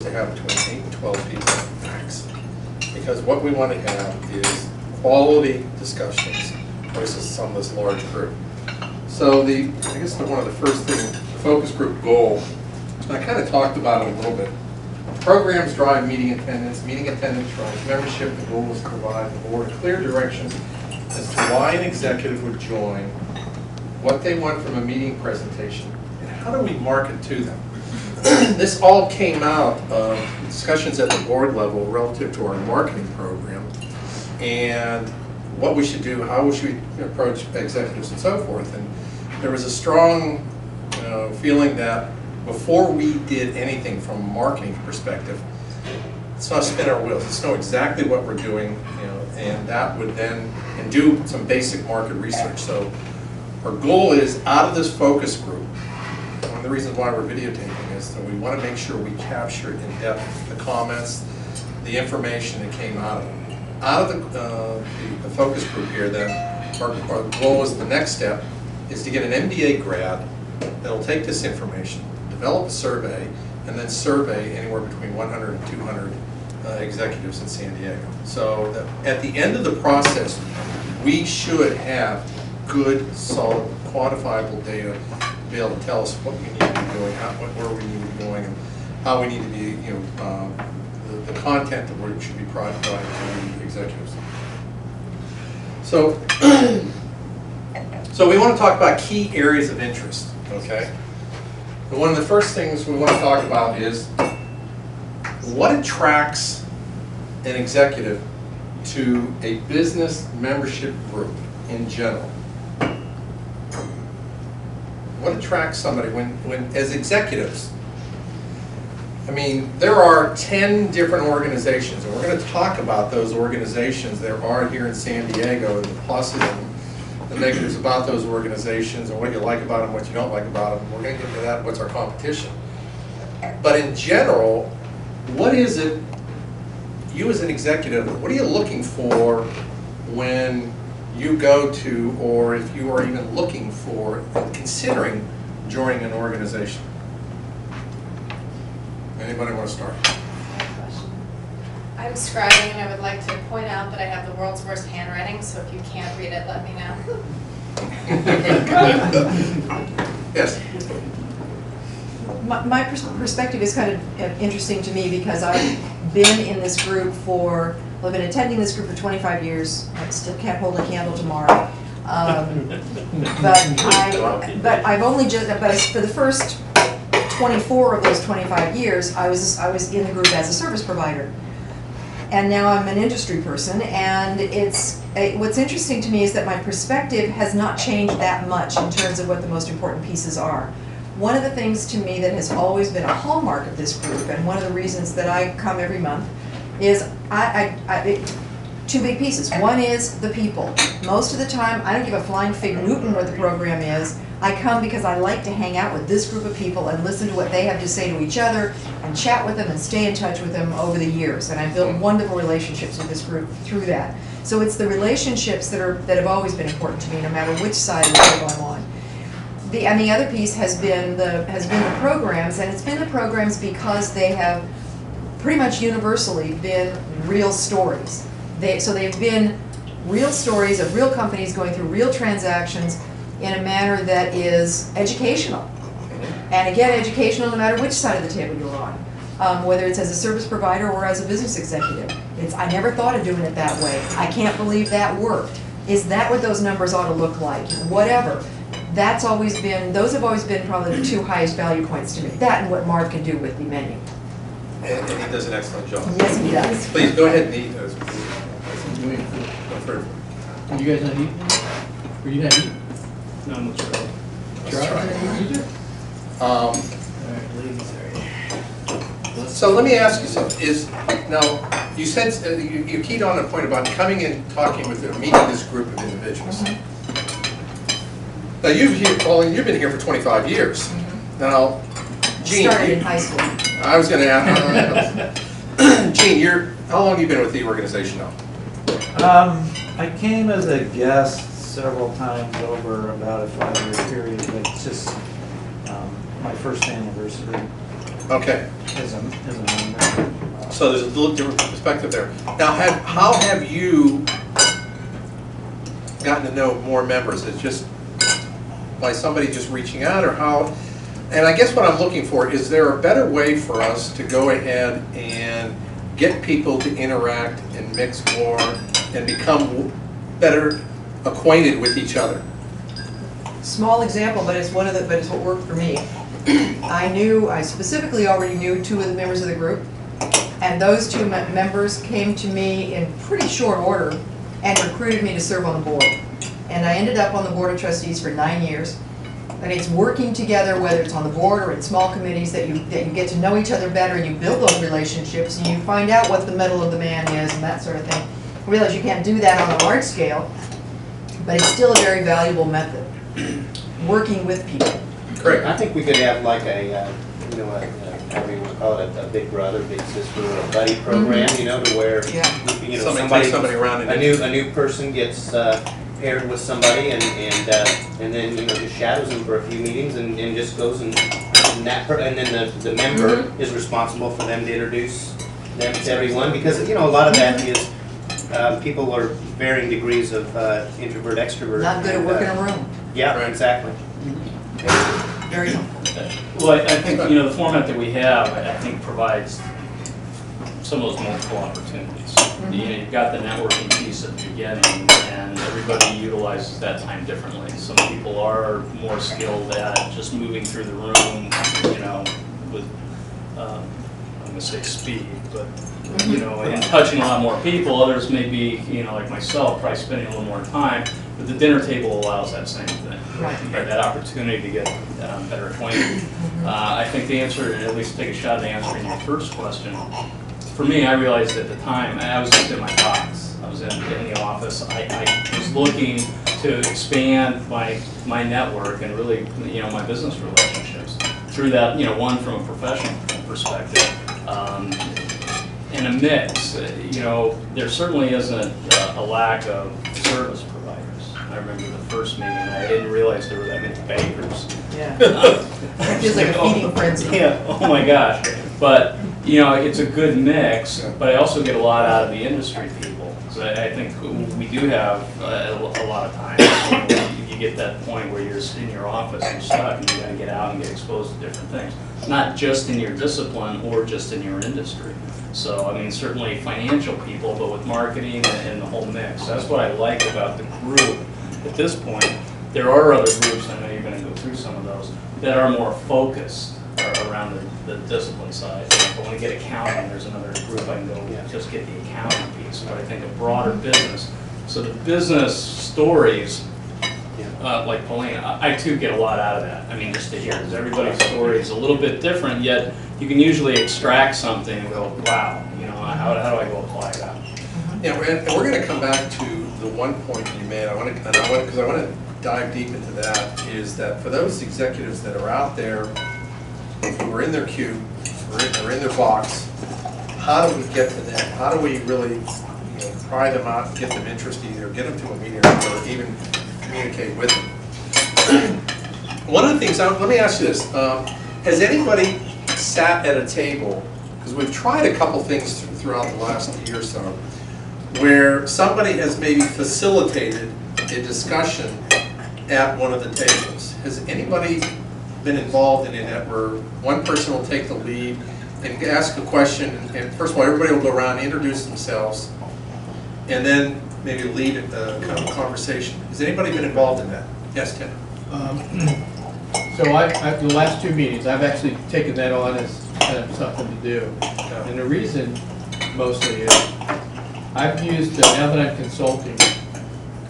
to have between 8 and 12 people max. Because what we want to have is quality discussions versus some of this large group. So I guess one of the first things, the focus group goal, and I kind of talked about it a little bit. Programs drive meeting attendance drives membership. The goal is to provide the board a clear direction as to why an executive would join, what they want from a meeting presentation, and how do we market to them. This all came out of discussions at the board level relative to our marketing program and what we should do, how we should approach executives and so forth. And there was a strong feeling that before we did anything from a marketing perspective, let's not spin our wheels. Let's know exactly what we're doing, and that would then, and do some basic market research. So our goal is, out of this focus group, one of the reasons why we're videotaping is that we want to make sure we capture in depth the comments, the information that came out of it. Out of the focus group here, then our goal is, the next step is to get an MBA grad that'll take this information, develop a survey, and then survey anywhere between 100 and 200 executives in San Diego. So that at the end of the process, we should have good, solid, quantifiable data to be able to tell us what we need to be doing, where we need to be going, and how we need to be, the content that we should be providing to the executives. So, so we want to talk about key areas of interest, okay? And one of the first things we want to talk about is what attracts an executive to a business membership group in general. What attracts somebody when as executives? I mean, there are 10 different organizations, and we're going to talk about those organizations there are here in San Diego, and the pluses and the negatives about those organizations, and what you like about them, what you don't like about them. We're going to get into that, what's our competition. But in general, what is it, you as an executive, what are you looking for when you go to, or if you are even looking for, considering joining an organization? Anybody want to start? I'm scribing, and I would like to point out that I have the world's worst handwriting, so if you can't read it, let me know. Yes. My perspective is kind of interesting to me because I've been in this group I've been attending this group for 25 years. I still can't hold a candle tomorrow. But I've only for the first 24 of those 25 years, I was in the group as a service provider. And now I'm an industry person, and what's interesting to me is that my perspective has not changed that much in terms of what the most important pieces are. One of the things to me that has always been a hallmark of this group, and one of the reasons that I come every month, is two big pieces. One is the people. Most of the time, I don't give a flying fig Newton where the program is. I come because I like to hang out with this group of people and listen to what they have to say to each other and chat with them and stay in touch with them over the years. And I've built wonderful relationships with this group through that. So it's the relationships that have always been important to me, no matter which side of the table I'm on. And the other piece has been the programs, and it's been the programs because they have pretty much universally been real stories. So they've been real stories of real companies going through real transactions in a manner that is educational. And again, educational no matter which side of the table you're on, whether it's as a service provider or as a business executive. I never thought of doing it that way. I can't believe that worked. Is that what those numbers ought to look like? Whatever. Those have always been probably the two highest value points to me. That and what Marv can do with the menu. And he does an excellent job. Yes, he does. Please, go ahead and eat those. You guys not eat? Were you not eat? No, I'm not sure. Let's try. Alright, ladies, alright. So let me ask you something. Now, you said, you keyed on a point about coming and talking with them, meeting this group of individuals. Now, you've been here for 25 years. Now, Gene, Started in high school. I was going to ask, Gene, how long have you been with the organization now? I came as a guest several times over about a 5-year period, but it's just my first anniversary. Okay, As a member. so there's a little different perspective there. Now, how have you gotten to know more members? It's just by somebody just reaching out, or how? And I guess what I'm looking for, is there a better way for us to go ahead and get people to interact and mix more and become better acquainted with each other? Small example, but it's but it's what worked for me. I specifically already knew 2 of the members of the group, and those 2 members came to me in pretty short order and recruited me to serve on the board. And I ended up on the Board of Trustees for 9 years. And it's working together, whether it's on the board or in small committees, that you get to know each other better, and you build those relationships, and you find out what the mettle of the man is and that sort of thing. I realize you can't do that on a large scale, but it's still a very valuable method, working with people. Correct. I think we could have like a, you know, however you want to call it, a big brother, big sister, or a buddy program, you know, to where, Yeah. you know, Somebody takes somebody around and a new person gets paired with somebody and then, you know, just shadows them for a few meetings and just goes and then the member is responsible for them to introduce them to everyone, because, you know, a lot of that is, people are varying degrees of introvert, extrovert. Not good at and, working in a room. Yeah, Right. exactly. Very helpful. Well, I think, you know, the format that we have, I think provides some of those multiple opportunities. You know, you've got the networking piece at the beginning, and everybody utilizes that time differently. Some people are more skilled at just moving through the room, you know, with, I'm gonna say speed, but, you know, and touching a lot more people. Others may be, you know, like myself, probably spending a little more time, but the dinner table allows that same thing. Right. Right, that opportunity to get better acquainted. I think the answer, at least take a shot at answering your first question. For me, I realized at the time, I was just in my box. I was in the office. I was looking to expand my network and really, you know, my business relationships through that, you know, one from a professional perspective. In a mix, you know, there certainly isn't a lack of service providers. I remember the first meeting, I didn't realize there were that many bakers. Yeah. It feels like a feeding frenzy. Yeah, oh my gosh. But, you know, it's a good mix, but I also get a lot out of the industry people. So I think we do have a lot of time. You get that point where you're in your office and stuck, and you gotta get out and get exposed to different things. Not just in your discipline or just in your industry. So, I mean, certainly financial people, but with marketing and the whole mix. That's what I like about the group at this point. There are other groups, I know you're gonna go through some of those, that are more focused around the discipline side. If I wanna get accounting, there's another group I can go just get the accounting piece, but I think a broader business. So the business stories, like Paulina, I too get a lot out of that. I mean, just to hear, because everybody's story is a little bit different, yet you can usually extract something and go, wow, you know, how do I go apply that? Yeah, and we're going to come back to the one point you made. Because I want to dive deep into that. Is that for those executives that are out there who are in their queue, or in their box, how do we get to them? How do we really, you know, pry them out, get them interested, either get them to a meeting or even communicate with them? One of the things, let me ask you this: has anybody sat at a table? Because we've tried a couple things throughout the last year or so, where somebody has maybe facilitated a discussion at one of the tables. Has anybody been involved in that where one person will take the lead and ask a question, and first of all, everybody will go around, introduce themselves, and then maybe lead a kind of conversation? Has anybody been involved in that? Yes, Tim? So the last 2 meetings, I've actually taken that on as kind of something to do. And the reason mostly is I've used, now that I'm consulting,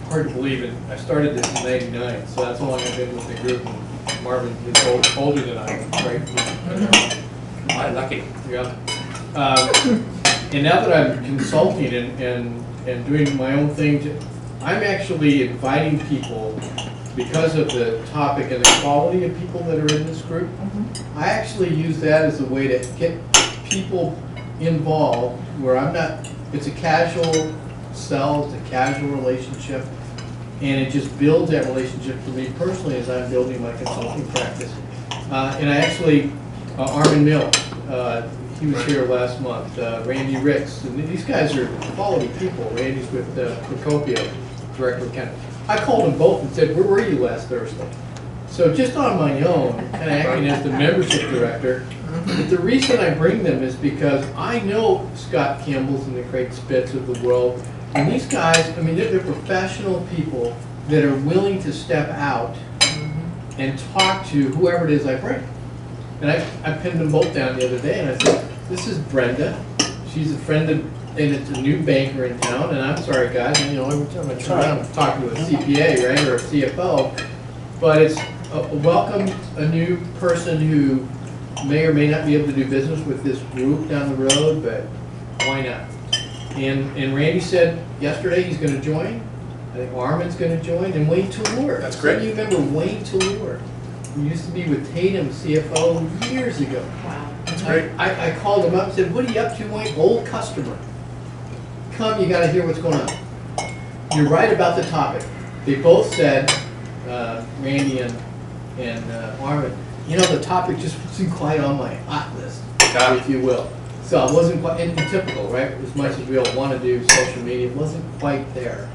hard to believe it, I started this in '99, so that's how long I've been with the group. And Marvin is older than I am, right? My lucky. Yeah. And now that I'm consulting and doing my own thing, I'm actually inviting people, because of the topic and the quality of people that are in this group. I actually use that as a way to get people involved where I'm not, it's a casual sell, it's a casual relationship, and it just builds that relationship for me personally as I'm building my consulting practice. And I actually, Armin Mill, he was here last month, Randy Ricks, and these guys are quality people. Randy's with Procopio, Director of County. I called them both and said, where were you last Thursday? So just on my own, kind of acting as the membership director, but the reason I bring them is because I know Scott Campbell's and the Craig Spitz of the world, and these guys, I mean, they're professional people that are willing to step out and talk to whoever it is I bring. And I pinned them both down the other day, and I said, this is Brenda. She's a friend of, and it's a new banker in town, and I'm sorry, guys, you know, every time I turn around, I'm talking to a CPA, right, or a CFO, but it's welcome a new person who may or may not be able to do business with this group down the road, but why not? And Randy said yesterday he's going to join. I think Armin's going to join, and Wayne Toulour. That's great. So you remember Wayne Toulour, who used to be with Tatum CFO years ago. Wow. That's great. I called him up and said, what are you up to, Wayne? Old customer. Come, you got to hear what's going on. You're right about the topic. They both said, Randy and Armin, you know, the topic just wasn't quite on my hot list, if you will. So it wasn't quite, and typical, right? As much as we all want to do social media, it wasn't quite there.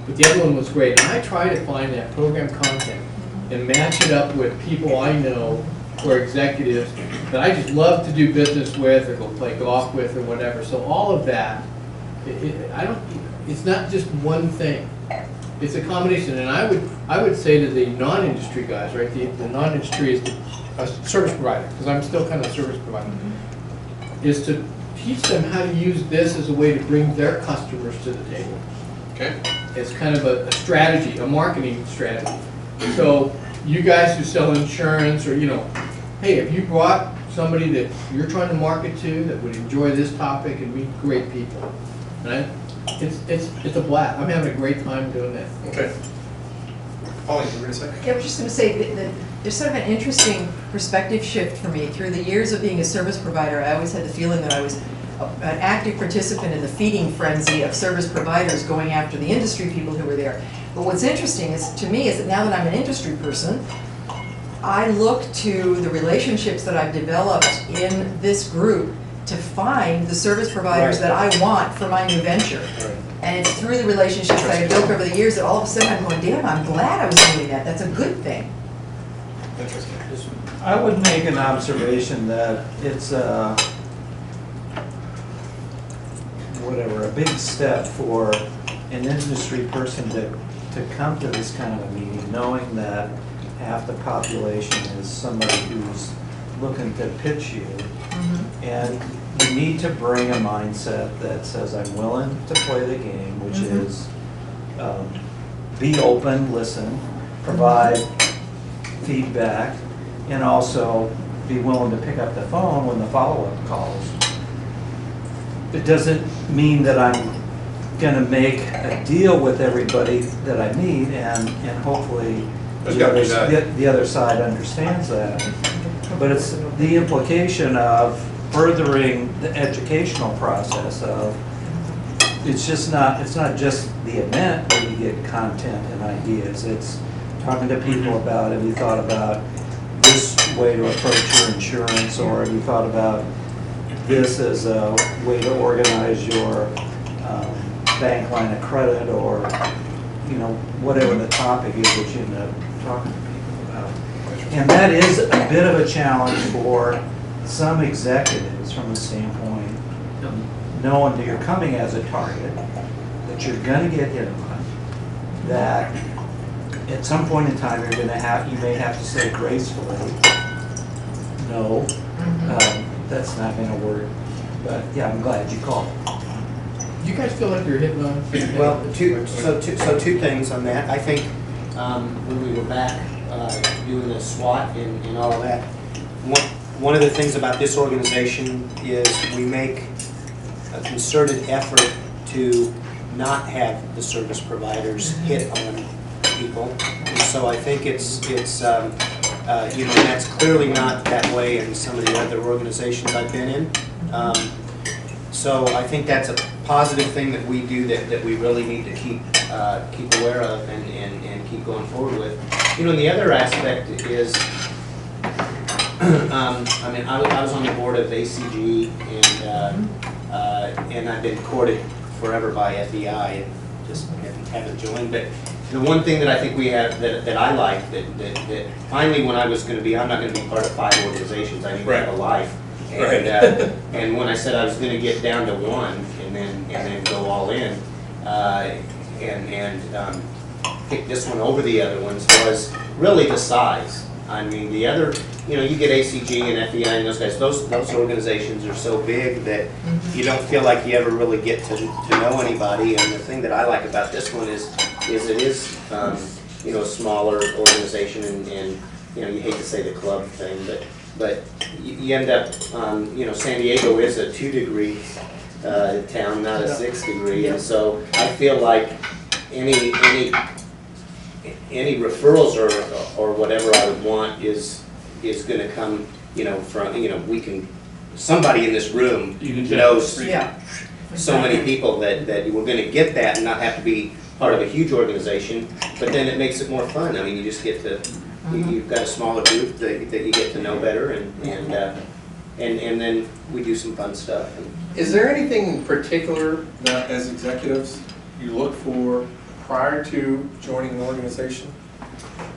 But the other one was great. And I try to find that program content and match it up with people I know or executives that I just love to do business with or go play golf with or whatever. So all of that, it's not just one thing. It's a combination. And I would say to the non-industry guys, right? The non-industry is a service provider, because I'm still kind of a service provider, is to teach them how to use this as a way to bring their customers to the table. Okay. It's kind of a strategy, a marketing strategy. So you guys who sell insurance, or, you know, hey, if you brought somebody that you're trying to market to that would enjoy this topic and meet great people, right? It's a blast. I'm having a great time doing that. Okay. Pauline, you were going to say? Yeah, I was just going to say that there's sort of an interesting perspective shift for me. Through the years of being a service provider, I always had the feeling that I was an active participant in the feeding frenzy of service providers going after the industry people who were there. But what's interesting is, to me, is that now that I'm an industry person, I look to the relationships that I've developed in this group to find the service providers that I want for my new venture. Right. And it's through the relationships that I've built over the years that all of a sudden I'm going, damn, I'm glad I was doing that. That's a good thing. Interesting. I would make an observation that it's a big step for an industry person to come to this kind of a meeting, knowing that half the population is somebody who's looking to pitch you. And you need to bring a mindset that says, I'm willing to play the game, which is be open, listen, provide feedback, and also be willing to pick up the phone when the follow-up calls. It doesn't mean that I'm going to make a deal with everybody that I meet, and hopefully the other side understands that. But it's the implication of furthering the educational process of, it's not just the event where you get content and ideas. It's talking to people about, have you thought about this way to approach your insurance, or have you thought about this as a way to organize your bank line of credit, or, you know, whatever the topic is that you end up talking to people about. And that is a bit of a challenge for some executives from the standpoint of knowing that you're coming as a target, that you're going to get hit on, that at some point in time you may have to say gracefully, no, that's not going to work. But yeah, I'm glad you called. Do you guys feel like you're hitting on? Well, two things on that. I think when we were back doing the SWOT and all of that, one of the things about this organization is we make a concerted effort to not have the service providers hit on people. And so I think it's you know, that's clearly not that way in some of the other organizations I've been in. So I think that's a positive thing that we do that we really need to keep aware of and keep going forward with. You know, and the other aspect is I mean, I was on the board of ACG, and I've been courted forever by FEI, and just haven't joined. But the one thing that I think we have, that I like, that finally when I was gonna be, I'm not gonna be part of 5 organizations, I need to have a life. And, and when I said I was gonna get down to 1, and then go all in, and pick this one over the other ones, was really the size. I mean, the other, you know, you get ACG and FEI and those guys, those organizations are so big that you don't feel like you ever really get to know anybody. And the thing that I like about this one is it is, you know, a smaller organization, and you know, you hate to say the club thing, but you end up, you know, San Diego is a 2-degree town, not a 6-degree, and so I feel like any referrals or whatever I would want is going to come, you know, from, you know, we can, somebody in this room knows Yeah. so many people that we're going to get that and not have to be part of a huge organization, but then it makes it more fun. I mean, you just get to, you've got a smaller group that you get to know better, and then we do some fun stuff. Is there anything in particular that, as executives, you look for prior to joining an organization?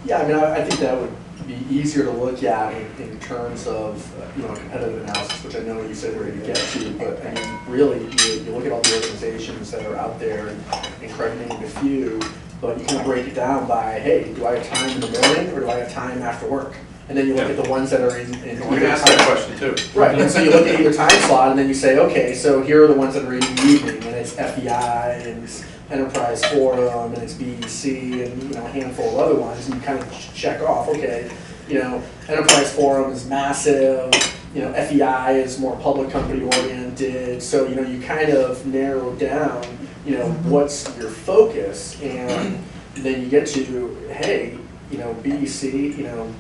Yeah, I mean, I think that would be easier to look at in terms of, you know, competitive analysis, which I know you said we're going to get to, but I mean, really, you look at all the organizations that are out there, and Craig named a few, but you kind of break it down by, hey, do I have time in the morning, or do I have time after work? And then you look at the ones that are in You can ask that question too. Right, and so you look at your time slot, and then you say, okay, so here are the ones that are in the evening, and it's FEI, and it's Enterprise Forum, and it's BEC, and, you know, a handful of other ones, and you kind of check off, okay, you know, Enterprise Forum is massive, you know, FEI is more public company oriented, so, you know, you kind of narrow down, you know, what's your focus, and then you get to, hey, you know, BEC, you know,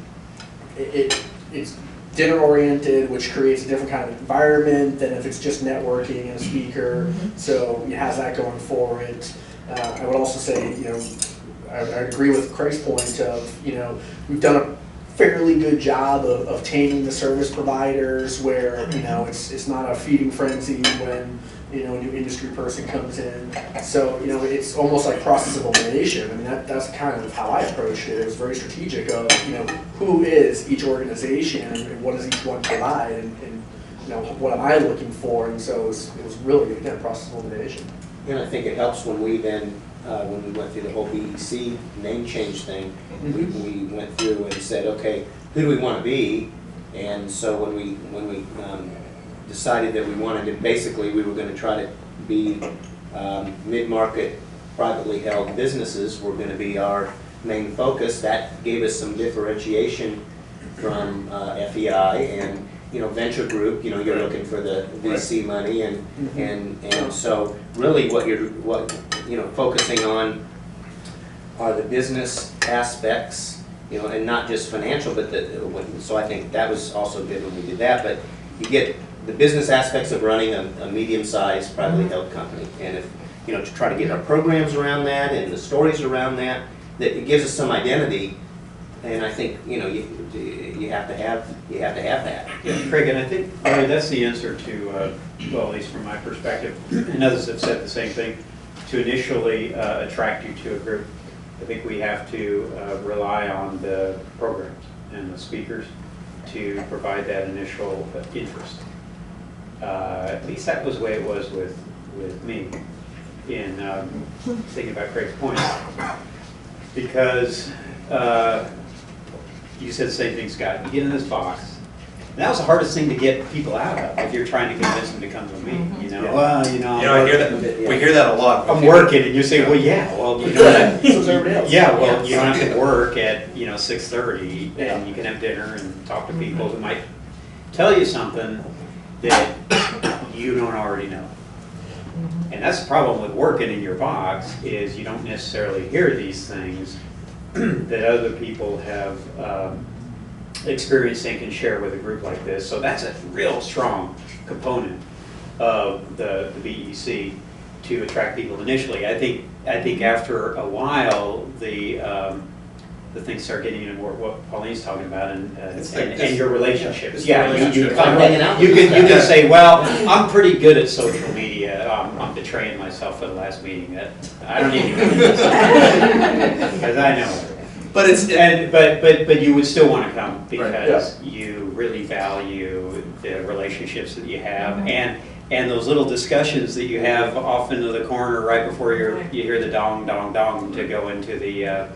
it's dinner oriented, which creates a different kind of environment than if it's just networking and a speaker. So it has that going for it. I would also say, you know, I agree with Craig's point of, you know, we've done a fairly good job of taming the service providers where, you know, it's not a feeding frenzy when, you know, a new industry person comes in. So, you know, it's almost like process of elimination. I mean, that's kind of how I approached it. It was very strategic of, you know, who is each organization and what does each one provide, and you know, what am I looking for? And so it was really, again, process of elimination. And I think it helps when we then, when we went through the whole BEC name change thing, we went through and said, okay, who do we want to be? And so when we decided that we wanted to, basically we were going to try to be mid-market privately held businesses were going to be our main focus. That gave us some differentiation from FEI and, you know, venture group. You know, you're looking for the VC money, and so really what you know, focusing on are the business aspects, you know, and not just financial, but so I think that was also good when we did that. But you get the business aspects of running a medium-sized privately held company, and if, you know, to try to get our programs around that and the stories around that it gives us some identity. And I think, you know, you have to have that. Yeah, Craig, and I think, Larry, that's the answer to, well, at least from my perspective, and others have said the same thing, to initially attract you to a group. I think we have to rely on the programs and the speakers to provide that initial interest. At least that was the way it was with me in thinking about Craig's point. Because you said the same thing, Scott. You get in this box. And that was the hardest thing to get people out of if you're trying to convince them to come to me. You know, well, you know, I hear that. We hear that a lot. I'm working, and you say, well, yeah, well, you know, that, So is everybody else. yeah, well, you don't have to work at 6:30, and you can have dinner and talk to people who might tell you something that you don't already know. And that's the problem with working in your box, is you don't necessarily hear these things that other people have experienced and can share with a group like this. So that's a real strong component of the BEC to attract people initially. I think after a while, the the things start getting into what Pauline's talking about It's like and this- your relationships. it's Yeah, the you relationship. come Hanging out you with can this guy. say, well, I'm pretty good at social media. I'm betraying myself for the last meeting. That I don't need to because I know. But it's, But you would still want to come Right, because you really value the relationships that you have and those little discussions that you have off into the corner right before you hear the dong dong dong to go into the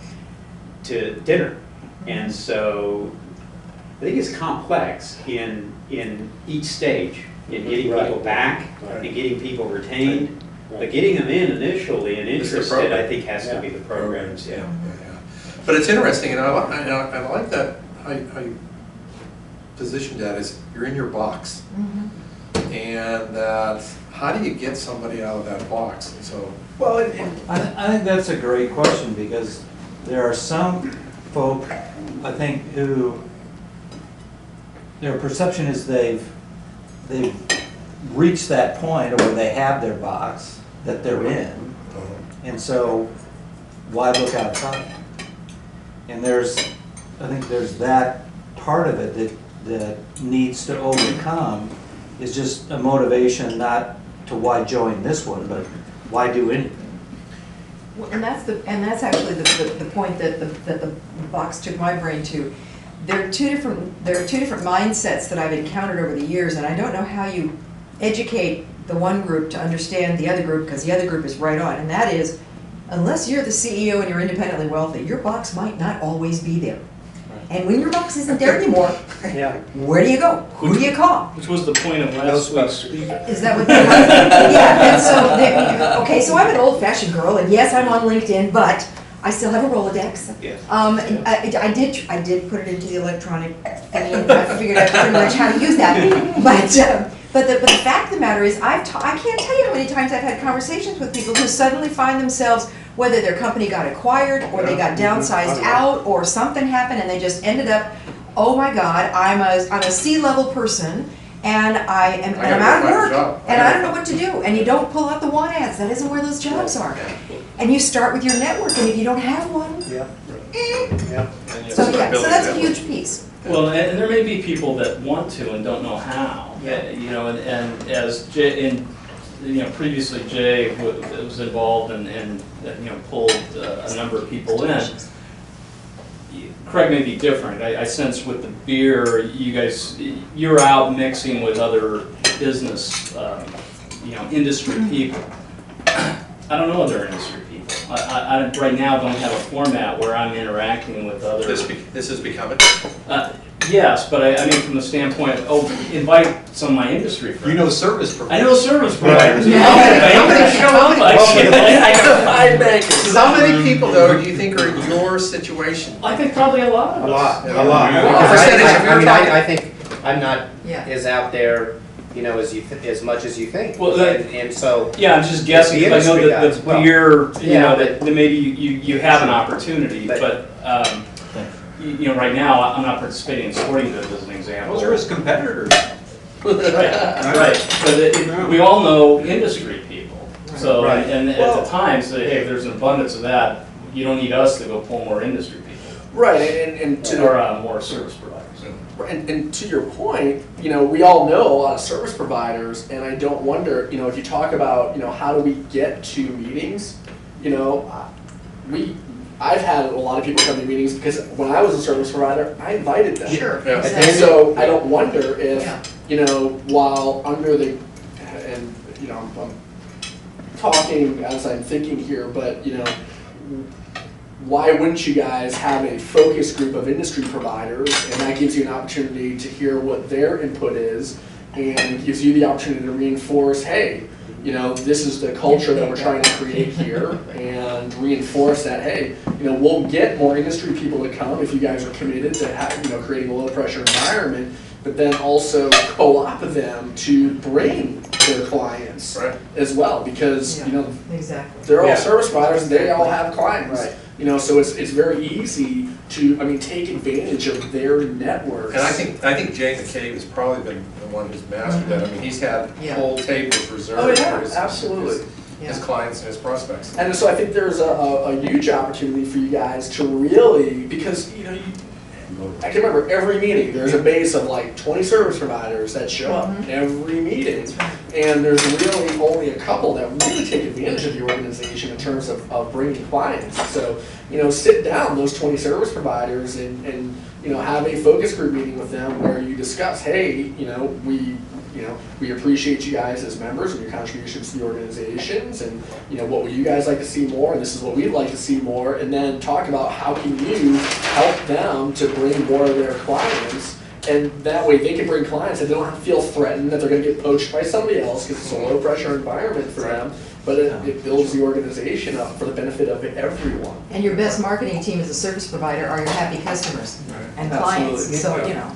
to dinner. And so I think it's complex in each stage in getting Right. people back Right. and getting people retained. But getting them in initially and It's the interested, program. I think, has to be the programs. yeah. But it's interesting, and I like that, how you positioned that, is you're in your box. And that, how do you get somebody out of that box? And so, Well, I think that's a great question, because there are some folk, I think, who, their perception is they've reached that point where they have their box that they're in, and so why look outside? And I think there's that part of it that needs to overcome, is just a motivation not to why join this one, but why do anything. Well, and that's actually the point that the box took my brain to. There are two different mindsets that I've encountered over the years, and I don't know how you educate the one group to understand the other group, because the other group is right on, and that is, unless you're the CEO and you're independently wealthy, your box might not always be there. And when your box isn't there anymore, Yeah. where do you go? Who do you call? Which was the point of last week's speaker. Is that what they want? Yeah, and so, okay, so I'm an old-fashioned girl, and yes, I'm on LinkedIn, but I still have a Rolodex. Yes. I did put it into the electronic thing, and I figured out pretty much how to use that. But the fact of the matter is, I can't tell you how many times I've had conversations with people who suddenly find themselves, whether their company got acquired, or they got downsized out, or something happened, and they just ended up, oh my God, I'm a C-level person, and I'm gotta out of find a work, job. and I don't know what to do. And you don't pull out the want ads. That isn't where those jobs are. And you start with your network, and if you don't have one, Yeah. and you so start yeah, so building that's a that huge piece. Well, and there may be people that want to and don't know how. You know, and as Jay, previously Jay was involved and pulled a number of people in. Craig may be different. I sense with the beer, you're out mixing with other business, industry people. I don't know other industry people. I right now don't have a format where I'm interacting with other. This is becoming. Yes, but I mean from the standpoint of, invite some of my industry friends. You know service I providers. know service providers. Yeah. I'm gonna show up. How many people, though, do you think are in your situation? I think probably a lot of us. A lot. Yeah. Because Percentage, if you're talking- I think I'm not Yeah. as out there, as much as you think. Well, And so, Yeah, I'm just guessing, The because I know industry that guys, the well, beer, yeah, that maybe you have an opportunity, but, right now, I'm not participating in sporting goods as an example. Those are his competitors. Right, but we all know industry people, so, Right. and at the time, say, hey, if there's an abundance of that, you don't need us to go pull more industry people, right, and to or more service providers. And to your point, we all know a lot of service providers, and I don't wonder, if you talk about, how do we get to meetings, I've had a lot of people come to meetings because when I was a service provider, I invited them. Sure. Yeah. And so I don't wonder if, Yeah. while under the, and, I'm talking as I'm thinking here, but, why wouldn't you guys have a focus group of industry providers, and that gives you an opportunity to hear what their input is, and gives you the opportunity to reinforce, hey, this is the culture that we're trying to create here, and reinforce that, hey, we'll get more industry people to come if you guys are committed to creating a low pressure environment, but then also co-opt them to bring their clients Right. as well, because, Exactly. they're all Yeah. service providers, they all have clients. Right. So it's very easy to, take advantage of their networks. And I think Jay McCabe has probably been the one who's mastered that. I mean, he's had Yeah. whole tables reserved. Oh, yeah, for his- absolutely. his Yeah. clients and his prospects. And so I think there's a huge opportunity for you guys to really, because, you know, I can remember every meeting, there's a base of like 20 service providers that show up every meeting. And there's really only a couple that really take advantage of the organization in terms of bringing clients. So, you know, sit down those 20 service providers and you know, have a focus group meeting with them where you discuss, hey, we appreciate you guys as members and your contributions to the organizations, and you know, what would you guys like to see more, and this is what we'd like to see more, and then talk about how can you help them to bring more of their clients, and that way they can bring clients and they don't have to feel threatened that they're going to get poached by somebody else because it's a low pressure environment for them, but it builds the organization up for the benefit of everyone. And your best marketing team as a service provider are your happy customers and clients, Absolutely. so, you know,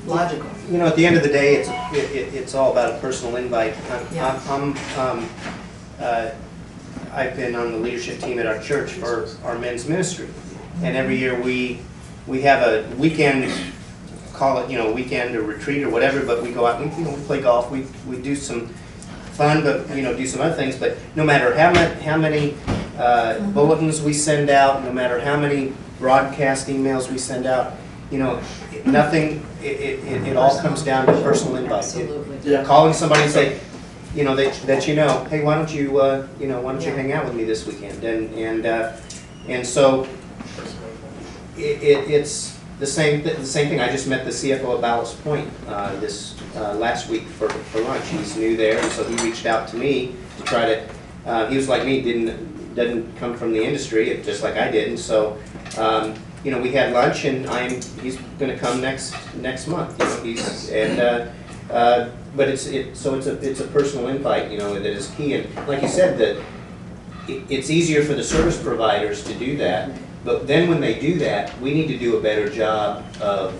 logical. You know, at the end of the day, it's all about a personal invite. I've been on the leadership team at our church for our men's ministry, and every year we have a weekend, call it, you know, weekend or retreat or whatever, but we go out and we play golf, we do some fun, but you know, do some other things. But no matter how many bulletins we send out, no matter how many broadcast emails we send out, you know, nothing. It all comes down to personal invite. Absolutely. Yeah. Calling somebody and say, you know, that you know, hey, why don't you hang out with me this weekend? And so it's the same thing. I just met the CFO of Ballast Point this last week for lunch. He's new there, and so he reached out to me to try to. He was like me, doesn't come from the industry, just like I did, and so. You know, we had lunch, and he's going to come next month. You know, but it's a personal invite. You know, that is key. And like you said, that it's easier for the service providers to do that. But then when they do that, we need to do a better job of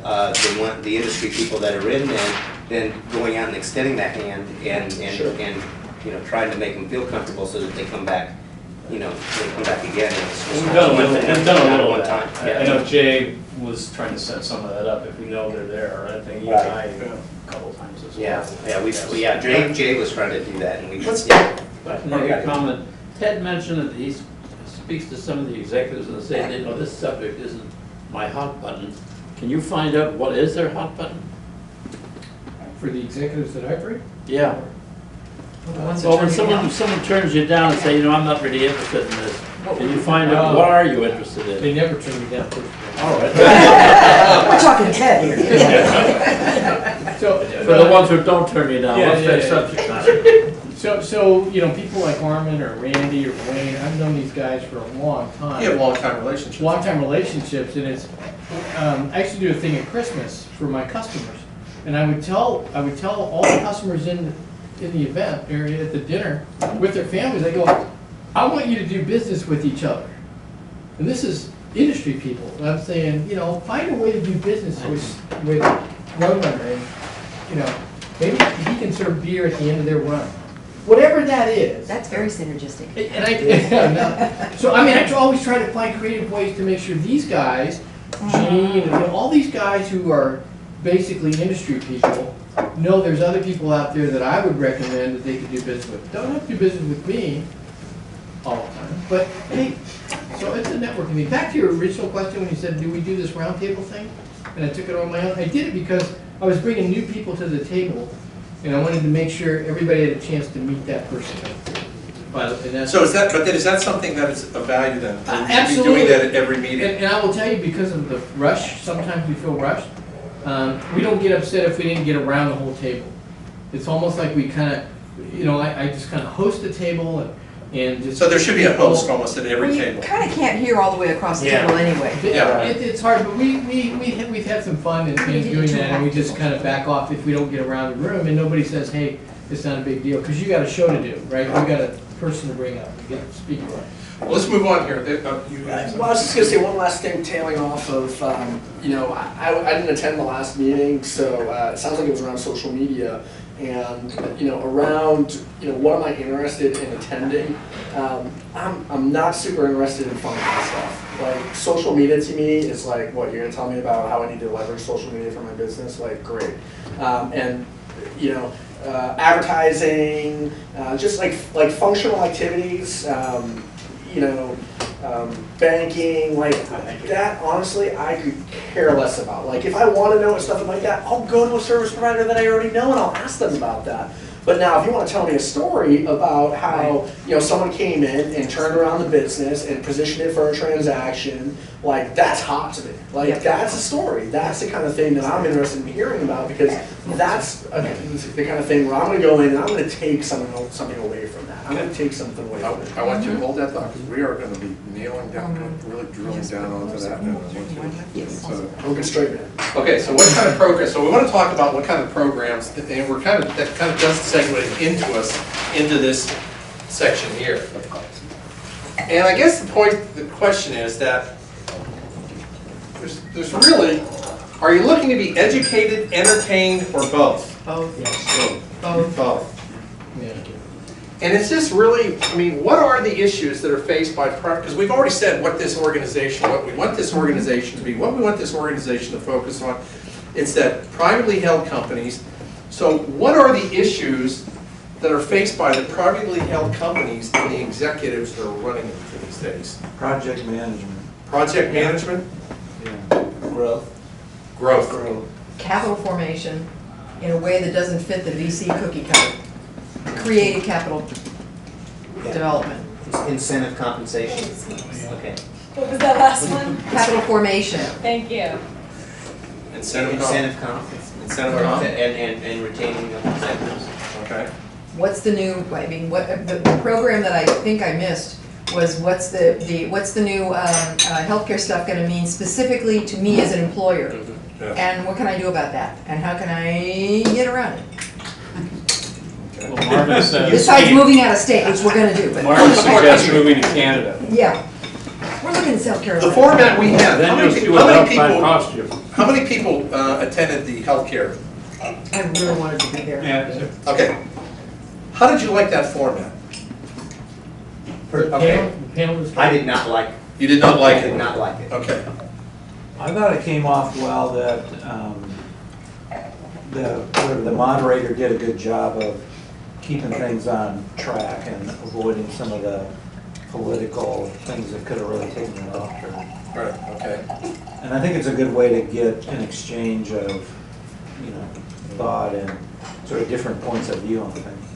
the industry people that are in there than going out and extending that hand and you know, trying to make them feel comfortable so that they come back. You know, they come back again. We've done a little one of time. that. I know Jay was trying to set some of that up if we know they're there. I think you and I a couple times as well. Jay was trying to do that, and we just. But another comment, Ted mentioned that he speaks to some of the executives and they say, you know, this subject isn't my hot button. Can you find out what is their hot button? For the executives that I bring? Yeah. The ones that Well, when turn you down. someone turns you down and say, you know, I'm not really interested in this, can you find out what are you interested in? They never turn me down first of all. All right. We're talking to Ted here. So, For the ones who don't turn you down, Yeah, what's yeah, their yeah. subject matter? So, you know, people like Armin or Randy or Wayne, I've known these guys for a long time. You have long-time relationships. Long-time relationships, and it's, I actually do a thing at Christmas for my customers. And I would tell all the customers in the event area at the dinner with their families, I go, I want you to do business with each other. And this is industry people. And I'm saying, you know, find a way to do business with Roadrunner. And, you know, maybe he can serve beer at the end of their run. Whatever that is. That's very synergistic. And so I mean, I always try to find creative ways to make sure these guys, Gene, and all these guys who are basically industry people, know there's other people out there that I would recommend that they could do business with. Don't have to do business with me all the time, but hey, so it's a networking thing. Back to your original question when you said, do we do this roundtable thing? And I took it on my own. I did it because I was bringing new people to the table, and I wanted to make sure everybody had a chance to meet that person. And that's, So is that something that is of value then? We should be absolutely. doing that at every meeting. And I will tell you, because of the rush, sometimes we feel rushed. We don't get upset if we didn't get around the whole table. It's almost like we kind of, you know, I just kind of host the table and just. So there should be a host almost at every Well, you table. kind of can't hear all the way across the Yeah. table anyway. Yeah. It's hard, but we've had some fun in doing that, and we just kind of back off if we don't get around the room, and nobody says, hey, it's not a big deal, because you got a show to do, right? You got a person to bring up, you got a speaker. Well, let's move on here. Well, I was just gonna say one last thing, tailing off of, you know, I didn't attend the last meeting, so it sounds like it was around social media. And, you know, around, you know, what am I interested in attending? I'm not super interested in fun stuff. Like, social media to me is like, what, you're gonna tell me about how I need to leverage social media for my business? Like, great. And, you know, advertising, just like functional activities, you know, banking, like that, honestly, I could care less about. Like, if I want to know stuff like that, I'll go to a service provider that I already know and I'll ask them about that. But now, if you want to tell me a story about how, you know, someone came in and turned around the business and positioned it for a transaction, like, that's hot to me. Like, Yeah. that's a story. That's the kind of thing that I'm interested in hearing about, because that's the kind of thing where I'm going to go in and I'm going to take something away from that. I'm going to take something away from it. I want you to hold that thought, because we are going to be nailing down, really drilling down onto that. So, Looking straight, man. okay, so what kind of programs, so we want to talk about what kind of programs, and we're that kind of just segueing into this section here. And I guess the question is that there's really, are you looking to be educated, entertained, or both? Both. Yes. Both. Yeah. And it's just really, I mean, what are the issues that are faced by, because we've already said what this organization, what we want this organization to be, what we want this organization to focus on. It's that privately held companies. So what are the issues that are faced by the privately held companies and the executives that are running them these days? Project management. Project management? Yeah. Growth. Capital formation in a way that doesn't fit the VC cookie cutter. Creative capital development. Incentive compensation. Okay. What was that last one? Capital formation. Thank you. Incentive comp. Incentive comp. And retaining of executives. Okay. What's the new, I mean, what, the program that I think I missed was what's the new healthcare stuff gonna mean specifically to me as an employer? Yeah. And what can I do about that? And how can I get around it? Well, Marvin says. Besides moving out of state, which we're gonna do, but. Marvin suggests moving to Canada. Yeah. We're looking at South Carolina. The format we have, Then how you'll many see people, what outside cost you. how many people attended the healthcare? I really wanted to be there. Yeah. Okay. How did you like that format? Okay. I did not like, You did not like I did it? not like it. Okay. I thought it came off well that the moderator did a good job of keeping things on track and avoiding some of the political things that could have really taken it off track. Right, okay. And I think it's a good way to get an exchange of, you know, thought and sort of different points of view on things.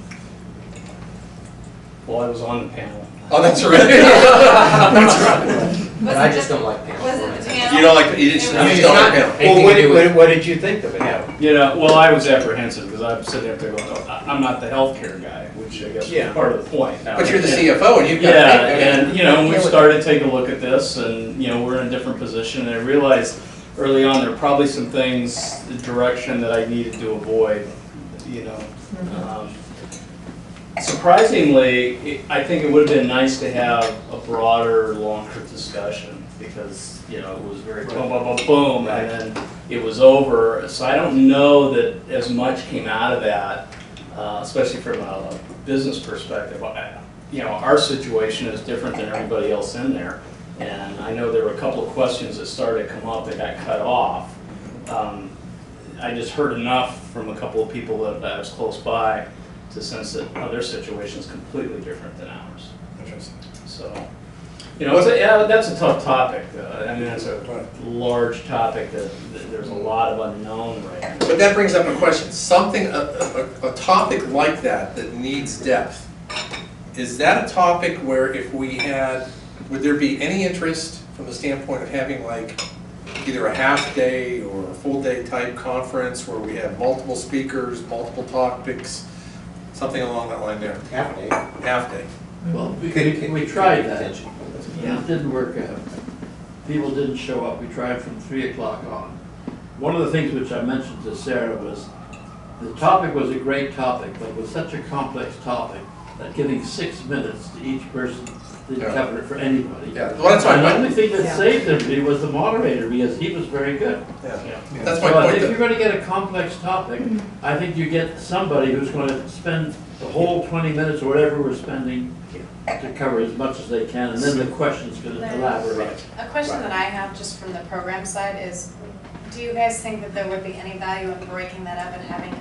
Well, I was on the panel. Oh, that's right. That's right. But I just don't like panels. Was it the panel? You don't like, you just, I mean, you it's don't not, like panel. well, what did you think of it? You know, well, I was apprehensive because I'm sitting up there going, oh, I'm not the healthcare guy, which I guess Yeah. is part of the point. Now, But you're the CFO and you've got. Yeah, and, you know, we started to take a look at this and, you know, we're in a different position. And I realized early on, there were probably some things, the direction that I needed to avoid, you know. Surprisingly, I think it would have been nice to have a broader, longer discussion because, you know, it was very boom, boom, boom, boom, and then it was over. So I don't know that as much came out of that, especially from a business perspective. You know, our situation is different than everybody else in there. And I know there were a couple of questions that started to come up that got cut off. I just heard enough from a couple of people that I was close by to sense that their situation is completely different than ours. Interesting. So, you know, that's a tough topic. I mean, that's a large topic that there's a lot of unknown right now. But that brings up a question. Something, a topic like that needs depth. Is that a topic where if we had, would there be any interest from the standpoint of having like either a half day or a full day type conference where we have multiple speakers, multiple topics, something along that line there? Half day. Half day. Well, we Could tried be that. potential. It didn't work out. People didn't show up. We tried from 3 o'clock on. One of the things which I mentioned to Sarah was the topic was a great topic, but it was such a complex topic that giving 6 minutes to each person didn't cover it for anybody. Yeah, well, that's And the my only point. thing that saved everybody was the moderator because he was very good. Yeah. Yeah. That's my So I point. think if that- you're gonna get a complex topic, I think you get somebody who's gonna spend the whole 20 minutes or whatever we're spending to cover as much as they can, and then the questions can elaborate. A question that I have just from the program side is, Do you guys think that there would be any value in breaking that up and having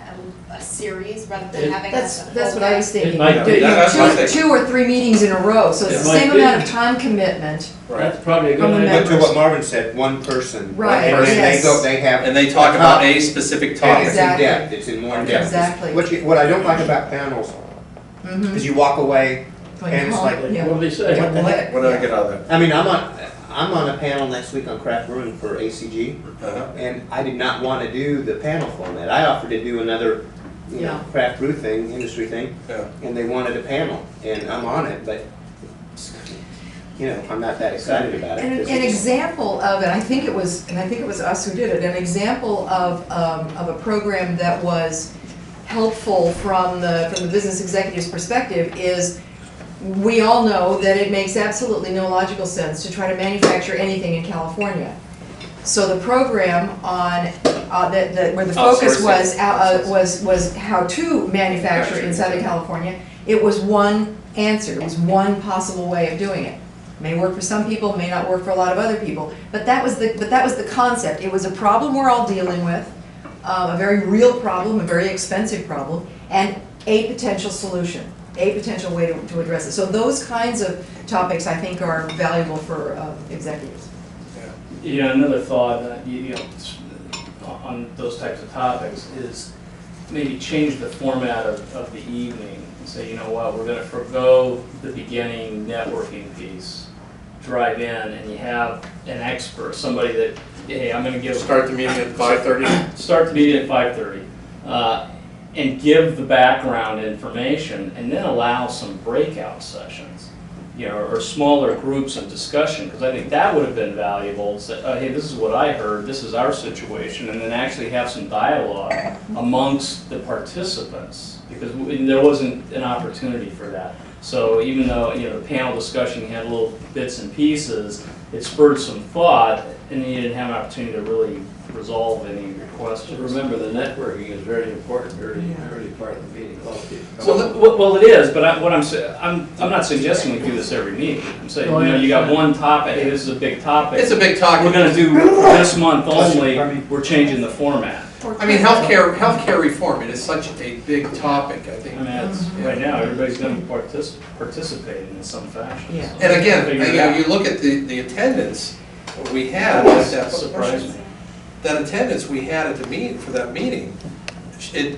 a series rather than having a That's whole what I was day? thinking. might be. That's what I think. 2 or 3 meetings in a row, so it's the It same might be. amount of time commitment. Right. That's probably a From good the idea. But to what Marvin said, one person. Right, And then yes. they go, they have. And they talk about a specific And topic. it's in Exactly. depth, it's in more depth. Exactly. What I don't like about panels Mhm. is you walk away, Going and it's home, like, yeah. What do they say? What the heck? What did I get out of that? I mean, I'm on a panel next week on craft brewing for ACG, Uh-huh. and I did not want to do the panel format. I offered to do another, Yeah. craft brew thing, industry thing, Yeah. and they wanted a panel, and I'm on it, but, I'm not that excited about it. An 'cause an it's- example of, and I think it was us who did it, an example of a program that was helpful from the business executive's perspective is, we all know that it makes absolutely no logical sense to try to manufacture anything in California. So the program on, where the focus was how to manufacture in Southern California, it was one answer, it was one possible way of doing it. May work for some people, may not work for a lot of other people, but that was the concept. It was a problem we're all dealing with, a very real problem, a very expensive problem, and a potential solution, a potential way to address it. So those kinds of topics, I think, are valuable for executives. Another thought, on those types of topics is maybe change the format of the evening and say, you know what, we're gonna forgo the beginning networking piece, drive in and you have an expert, somebody that, hey, I'm gonna give. Start the meeting at 5:30. Start the meeting at 5:30, and give the background information, and then allow some breakout sessions, or smaller groups of discussion, because I think that would have been valuable. Say, hey, this is what I heard, this is our situation, and then actually have some dialogue amongst the participants, because there wasn't an opportunity for that. So even though, the panel discussion, you had little bits and pieces, it spurred some thought, and you didn't have an opportunity to really resolve any questions. Remember, the networking is very important, early part of the meeting. Well, it is, but I'm not suggesting we do this every meeting. I'm saying, you got one topic, hey, this is a big topic. It's a big topic. We're gonna do this month only, we're changing the format. I mean, healthcare reform, it is such a big topic, I think. I mean, right now, everybody's gonna participate in some fashion. Yeah. so And again, figure it out. you look at the attendance we had at that. Surprised me. That attendance we had at the meeting, for that meeting,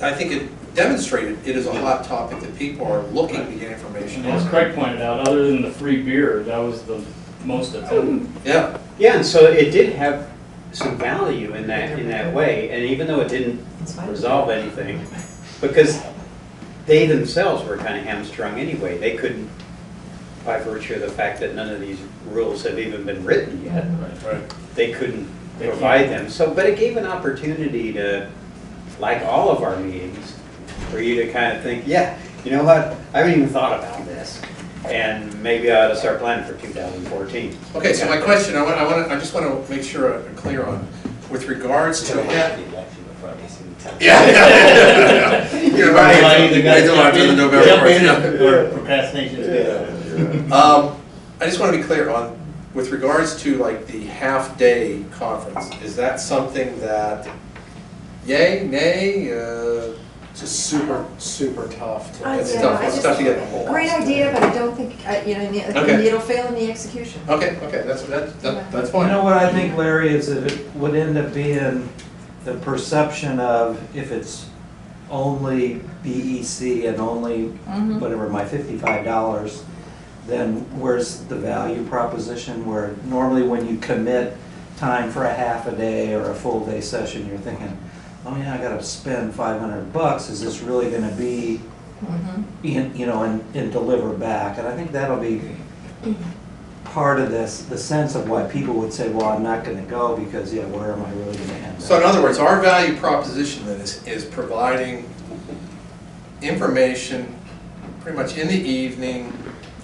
I think it demonstrated it is a hot topic that people are looking to get information And as on. Craig pointed out, other than the free beer, that was the most attended. Yeah, Yeah, and so it did have some value in that way, and even though it didn't resolve anything, because they themselves were kind of hamstrung anyway. They couldn't, by virtue of the fact that none of these rules have even been written yet, right. they couldn't provide them. So, but it gave an opportunity to, like all of our meetings, for you to kind of think, yeah, you know what, I haven't even thought about this, and maybe I ought to start planning for 2014. Okay, so my question, I just want to make sure I'm clear on, with regards to that. Yeah. You're right. Wait till after the November 1st. Or procrastination is good. I just want to be clear on, with regards to like the half-day conference, is that something that, yay, nay, Just super tough. it's Yeah, tough, I it's just- tough to get a hold of. Great idea, but I don't think, Okay. it'll fail in the execution. Okay, that's You fine. know what I think, Larry, is that it would end up being the perception of, if it's only BEC and only Mhm. whatever, my $55, then where's the value proposition, where normally when you commit time for a half a day or a full day session, you're thinking, oh yeah, I gotta spend $500, is this really gonna be, Mhm. and deliver back? And I think that'll be part of this, the sense of why people would say, well, I'm not gonna go because, yeah, where am I really gonna end up? So in other words, our value proposition then is providing information pretty much in the evening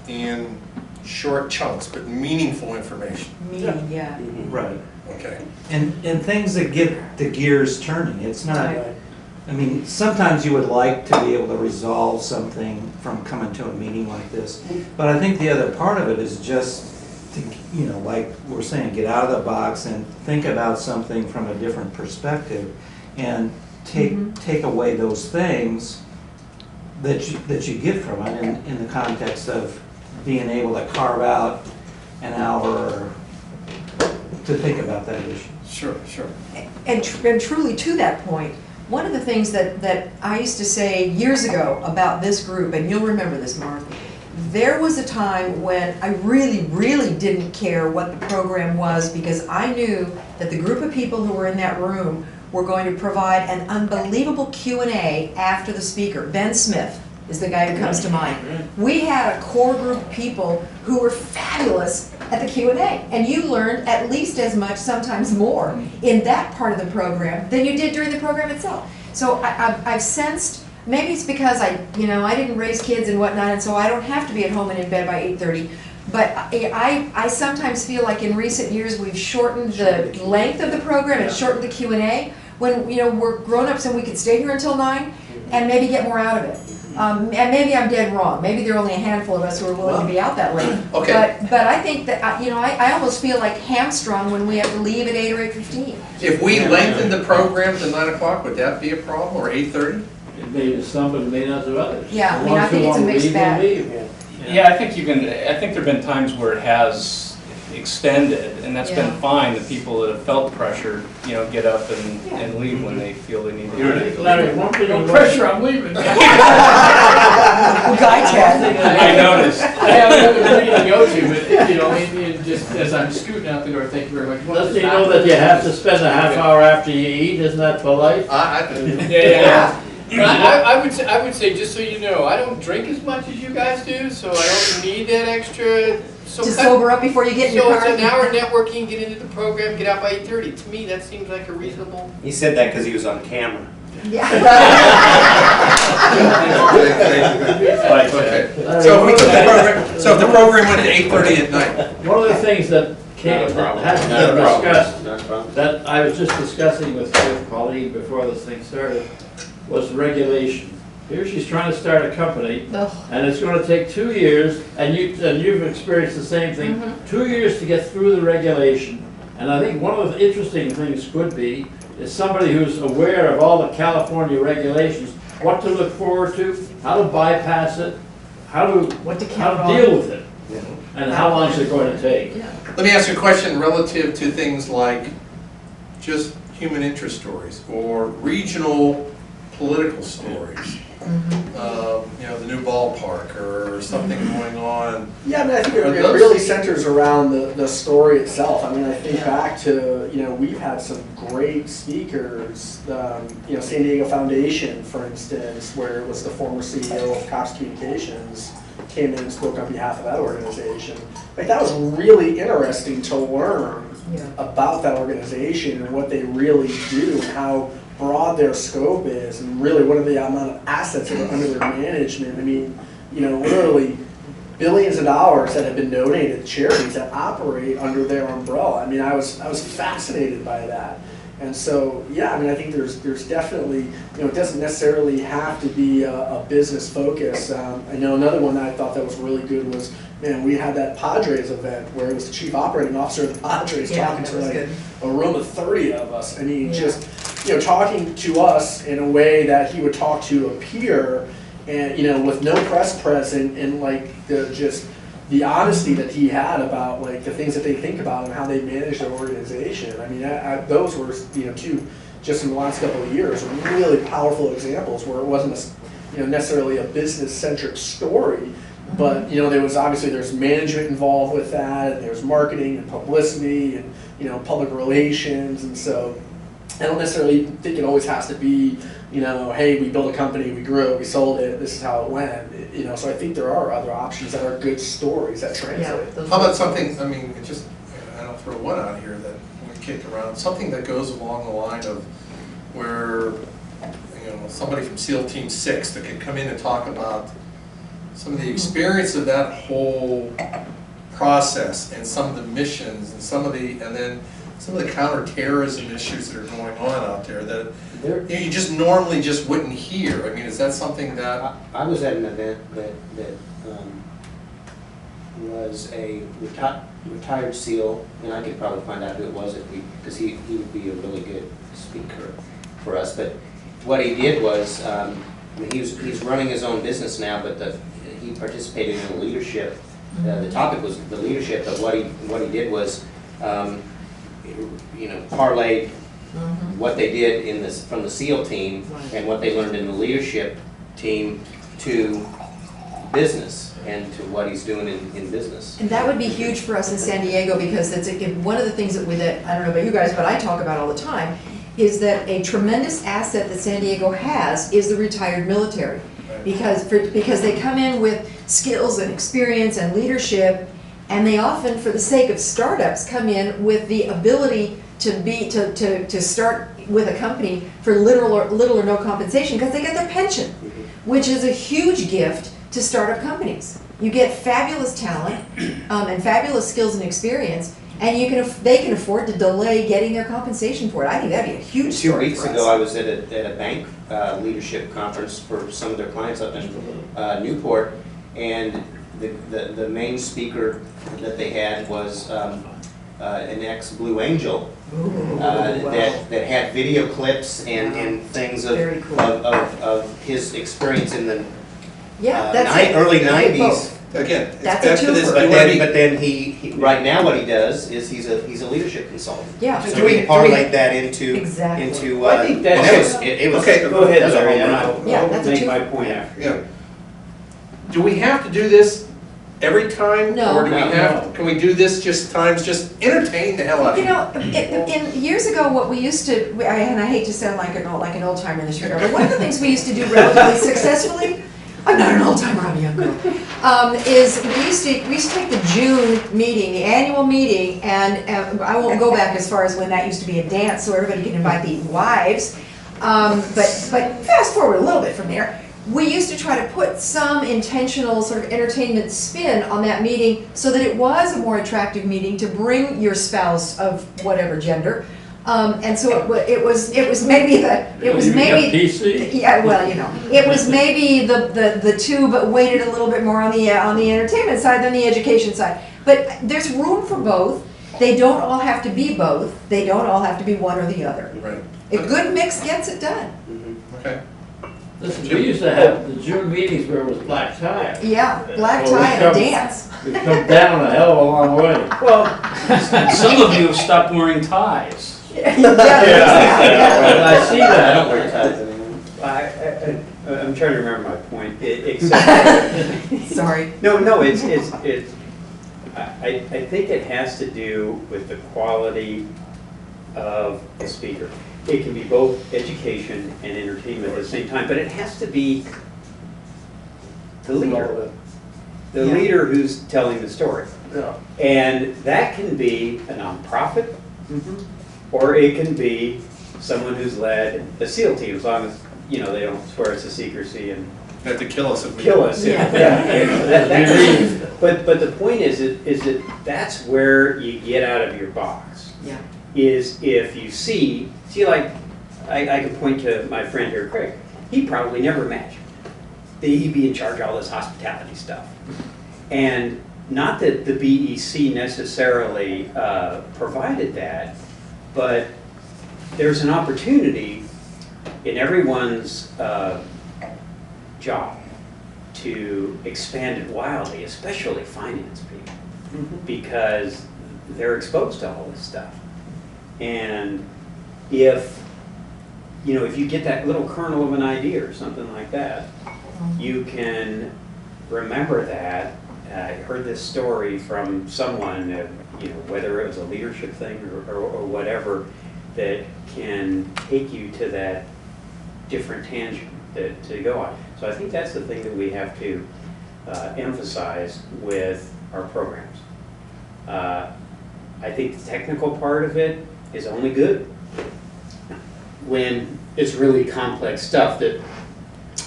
in short chunks, but meaningful information. Meeting, yeah. Right. Okay. And things that get the gears turning. It's not, Right. I mean, sometimes you would like to be able to resolve something from coming to a meeting like this. But I think the other part of it is just you know, like we're saying, get out of the box and think about something from a different perspective, and take away those things that you get from it in the context of being able to carve out an hour to think about that issue. Sure, sure. And truly to that point, one of the things that I used to say years ago about this group, and you'll remember this, Mark, there was a time when I really, really didn't care what the program was, because I knew that the group of people who were in that room were going to provide an unbelievable Q&A after the speaker. Ben Smith is the guy who comes to mind. We had a core group of people who were fabulous at the Q&A, and you learned at least as much, sometimes more, in that part of the program than you did during the program itself. So I've sensed, maybe it's because I didn't raise kids and whatnot, and so I don't have to be at home and in bed by 8:30. But I sometimes feel like in recent years we've shortened the length of the program and shortened the Q&A when we're grown-ups and we could stay here until 9 and maybe get more out of it. And maybe I'm dead wrong. Maybe there are only a handful of us who are willing to be out that late. Okay. But I think that I almost feel like hamstrung when we have to leave at 8 or 8:15. If we lengthen the program to 9 o'clock, would that be a problem, or 8:30? It may to some, but it may not to others. Yeah, I The mean, I ones who think it's a wanna mixed leave, will bag. leave. Yeah, I think there've been times where it has extended, and that's been Yeah. fine. The people that have felt pressured, get up and leave when they feel they need to. Larry, one thing No about- pressure, I'm leaving. Guy Chad. I noticed. I have another meeting to go to, but, and just as I'm scooting out the door, thank you very much. Doesn't he know that you have to spend a half hour after you eat? Isn't that polite? Yeah. But I would say, just so you know, I don't drink as much as you guys do, so I don't need that extra. So To sober up before you get in your So car. it's an hour networking, get into the program, get out by 8:30. To me, that seems like a reasonable. He said that because he was on camera. Yeah. Okay. So if the program went to 8:30 at night, One of the things that came, that hasn't been discussed, Not a problem. that I was just discussing with Colleen before this thing started, was regulation. Here she's trying to start a company, Ugh. and it's gonna take 2 years, and you've experienced the same thing, 2 years to get through the regulation. And I think one of the interesting things could be, is somebody who's aware of all the California regulations, what to look forward to, how to bypass it, What to how count to on. deal with it, and how long is it going to take. let me ask you a question relative to things like just human interest stories or regional political stories. The new ballpark or something going on. Yeah, I mean, I think it Are those- really centers around the story itself. I mean, I think back to, we've had some great speakers, San Diego Foundation, for instance, where it was the former CEO of Cox Communications came in and spoke on behalf of that organization. Like, that was really interesting to learn about that organization and what they really do and how broad their scope is and really what are the amount of assets that are under their management. I mean, literally billions of dollars that have been donated to charities that operate under their umbrella. I mean, I was fascinated by that. And so, yeah, I mean, I think there's definitely, it doesn't necessarily have to be a business focus. I know another one that I thought that was really good was, man, we had that Padres event where it was the chief operating officer of the Padres talking to like a room of 30 of us. I mean, just, talking to us in a way that he would talk to a peer and, with no press present and like the honesty that he had about like the things that they think about and how they manage their organization. I mean, those were, two, just in the last couple of years, really powerful examples where it wasn't necessarily a business-centric story, but, there's management involved with that, and there's marketing and publicity and, public relations, and so I don't necessarily think it always has to be, hey, we built a company, we grew it, we sold it, this is how it went. So I think there are other options that are good stories that translate. How about something, I don't throw one out here that we kick around, something that goes along the line of where, somebody from SEAL Team 6 that could come in and talk about some of the experience of that whole process and some of the missions and some of the counterterrorism issues that are going on out there that you just normally just wouldn't hear. I mean, is that something that... I was at an event that was a retired SEAL, and I could probably find out who it was because he would be a really good speaker for us. But what he did was, I mean, he's running his own business now, but he participated in the leadership. The topic was the leadership, but what he did was, parlayed what they did from the SEAL team and what they learned in the leadership team to business and to what he's doing in business. And that would be huge for us in San Diego, because it's one of the things that I don't know about you guys, but I talk about all the time, is that a tremendous asset that San Diego has is the retired military. Because they come in with skills and experience and leadership, and they often, for the sake of startups, come in with the ability to start with a company for little or no compensation, because they get their pension, which is a huge gift to startup companies. You get fabulous talent and fabulous skills and experience, and they can afford to delay getting their compensation for it. I think that'd be a huge story for us. 2 weeks ago, I was at a bank leadership conference for some of their clients up in Newport, and the main speaker that they had was an ex-Blue Angel that had video clips and things of his experience in the early 90s. Again, it's That's a back to this. twofer. But then he right now what he does is he's a leadership consultant. Yeah. So we parlay that into Exactly. into. I think that's- it was Okay, Go ahead, that was a Larry, home and run. I'll Yeah, that's a make my two. point after. Yeah. Do we have to do this every time? No. Or do we No. have, can we do this just entertain the hell out of You you? know, years ago, what we used to, and I hate to sound like an old timer in this regard, but one of the things we used to do relatively successfully, I'm not an old timer, I'm a young girl, is we used to take the June meeting, the annual meeting, and I won't go back as far as when that used to be a dance, so everybody could invite the wives, but fast forward a little bit from there. We used to try to put some intentional sort of entertainment spin on that meeting so that it was a more attractive meeting to bring your spouse of whatever gender. And so it was maybe PC? yeah, well, it was maybe the two, but weighted a little bit more on the entertainment side than the education side. But there's room for both. They don't all have to be both. They don't all have to be one or the other. Right. A good mix gets it done. Okay. Listen, we used to have the June meetings where it was black tie. Yeah, black So tie we and a come- dance. We've come down a hell of a long way. Well, some of you have stopped wearing ties. Yeah. And I see I don't wear that. ties anymore. I'm trying to remember my point, except. Sorry. No, it's, I think it has to do with the quality of the speaker. It can be both education and entertainment at the same time, but it has to be the leader. The Yeah. leader who's telling the story. Yeah. And that can be a nonprofit, or it can be someone who's led a SEAL team, as long as, they don't swear us to secrecy and They have to kill us if we. kill us. Yeah. But the point is that that's where you get out of your box. Yeah. Is if you see like, I can point to my friend here, Craig. He probably never imagined that he'd be in charge of all this hospitality stuff. And not that the BEC necessarily provided that, but there's an opportunity in everyone's job to expand it wildly, especially finance people, because they're exposed to all this stuff. And if you get that little kernel of an idea or something like that, you can remember that. I heard this story from someone, whether it was a leadership thing or whatever, that can take you to that different tangent to go on. So I think that's the thing that we have to emphasize with our programs. I think the technical part of it is only good when it's really complex stuff that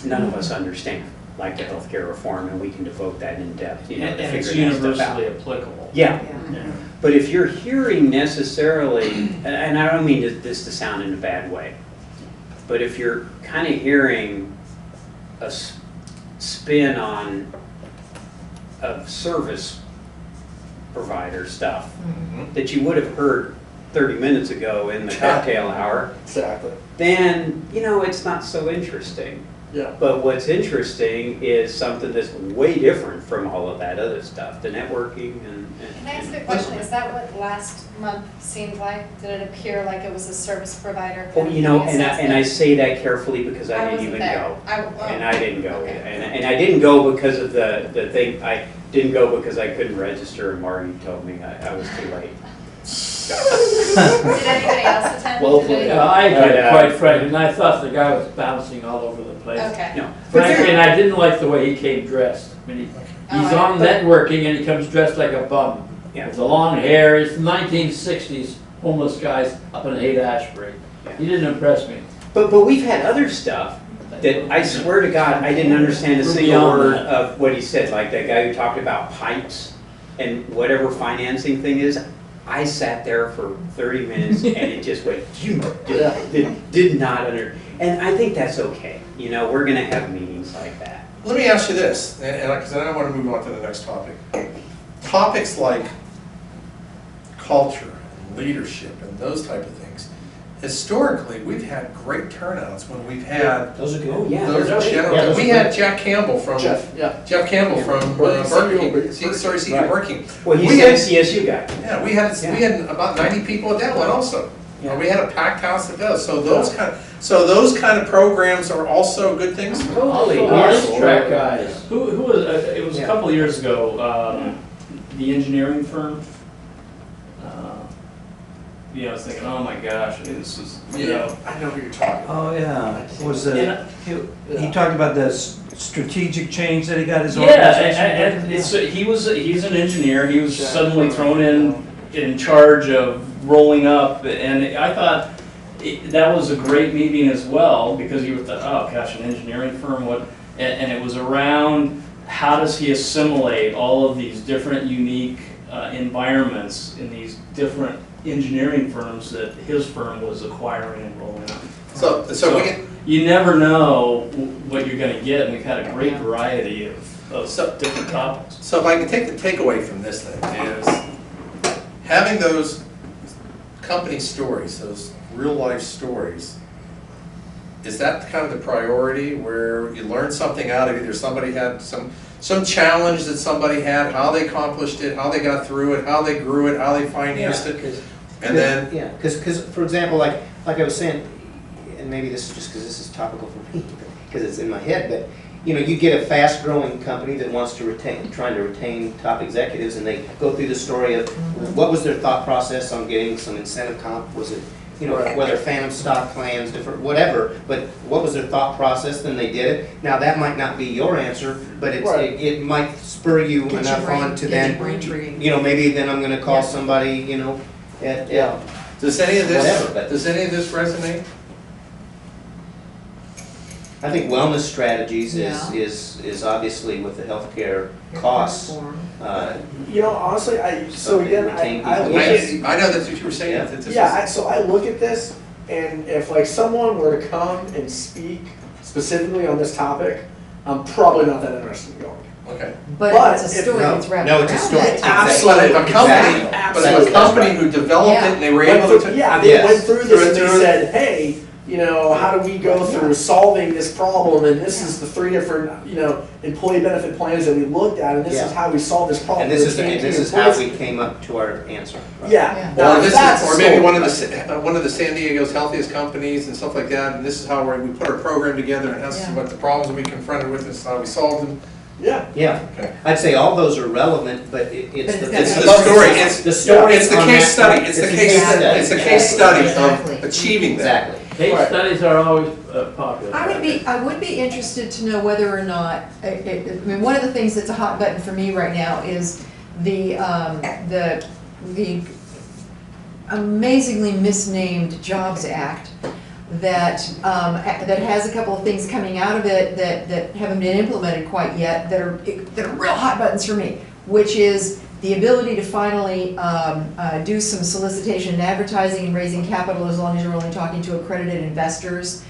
none of us understand, like the healthcare reform, and we can devote that in depth, to And it's figure that stuff out. universally applicable. Yeah, Yeah. but if you're hearing necessarily, and I don't mean this to sound in a bad way, but if you're kind of hearing a spin on a service provider stuff Mm-hmm. that you would have heard 30 minutes ago in the cocktail hour, Exactly. then, it's not so interesting. Yeah. But what's interesting is something that's way different from all of that other stuff, the networking and. Can I ask a question? Is that what last month seemed like? Did it appear like it was a service provider? Well, and I say that carefully because I didn't even go. Oh, And I didn't go. Okay. And I didn't go because of the thing, I didn't go because I couldn't register and Marty told me I was too late. Did anybody else attend? Well, Did any- Yeah, I But, did, quite frankly, and I thought the guy was bouncing all over the place. Okay. No, Frankly, and I didn't like the way he came dressed. I mean, he's Oh, on networking and he comes dressed like a bum. Yeah. With the long hair, he's 1960s homeless guys up in Haight-Ashbury. He didn't impress me. But we've had other stuff that I swear to God, I didn't understand a We're single beyond word that. of what he said, like that guy who talked about pipes and whatever financing thing is. I sat there for 30 minutes and it just went, did not and I think that's okay. We're gonna have meetings like that. Let me ask you this, and because then I want to move on to the next topic. Topics like culture, and leadership, and those type of things. Historically, we've had great turnouts when we've had Those are good. Oh, yeah. those those are- general. yeah, those We are had good. Jack Campbell from Jeff. Campbell from Burger Burger King. King. Sorry, Right. Burger King. Well, he's We an had- CSU guy. Yeah, we had about 90 people at that one also. Yeah. We had a packed house at those. So those kind of programs are also good things. Totally. Also, Yes. race track guys. Who was, it was a Yeah. couple of years ago, the engineering firm. I was thinking, oh my gosh, this is, I know who you're talking about. Oh, yeah, was And, it, he talked about the strategic change that he got his yeah, organization. he's an engineer, he was suddenly thrown in charge of rolling up, and I thought that was a great meeting as well, because you thought, oh gosh, an engineering firm, and it was around how does he assimilate all of these different unique environments in these different engineering firms that his firm was acquiring and rolling up. So we get, You never know what you're gonna get, and we've had a great variety of So- different topics. so if I can take the takeaway from this thing is having those company stories, those real life stories, is that kind of the priority where you learn something out of either somebody had some challenge that somebody had, how they accomplished it, how they got through it, how they grew it, how they financed it, and then, Yeah, because for example, like I was saying, and maybe this is just because this is topical for me, because it's in my head, but you get a fast-growing company that wants to trying to retain top executives, and they go through the story of what was their thought process on getting some incentive comp, was it, Right. whether phantom stock plans, different, whatever, but what was their thought process, then they did it. Now, that might not be your answer, but Right. it might spur you Get your enough brain- on to get your then, brain tree. maybe then I'm gonna call Yeah. somebody, at Yeah. does any of Whatever, but- this resonate? I think wellness strategies Yeah. is obviously with the healthcare costs. Honestly, so again, Retain I people. look at, I know that's what you were saying. Yeah. that this is- so I look at this, and if like someone were to come and speak specifically on this topic, I'm probably not that interested in going. Okay. But But it's a if- story no, that's wrapped no, around it's a story. it. But if a company, Exactly. but if a company who developed it and they were able to. Yeah, they Yes. went through this and Through they it. said, hey, how do we go through solving this problem? And this is the 3 different, employee benefit plans that we looked at, and this is Yeah. how we solved this problem. And this is how Employees- we came up to our answer. Yeah. Yeah. Now, Or this that's is, or maybe sold. one of the San Diego's healthiest companies and stuff like that, and this is how we put our program together, and this is Yeah. what the problems we confronted with, this is how we solved them. Yeah. Yeah, Okay. I'd say all those are relevant, but it's But it's the. gotta It's be- the story, it's the story. It's the on case that study, part. it's the a case, it's the case study Exactly. of achieving that. Exactly. Case Right. studies are always popular. I would be interested to know whether or not, one of the things that's a hot button for me right now is the amazingly misnamed Jobs Act that has a couple of things coming out of it that haven't been implemented quite yet, that are real hot buttons for me, which is the ability to finally do some solicitation and advertising and raising capital as long as you're only talking to accredited investors.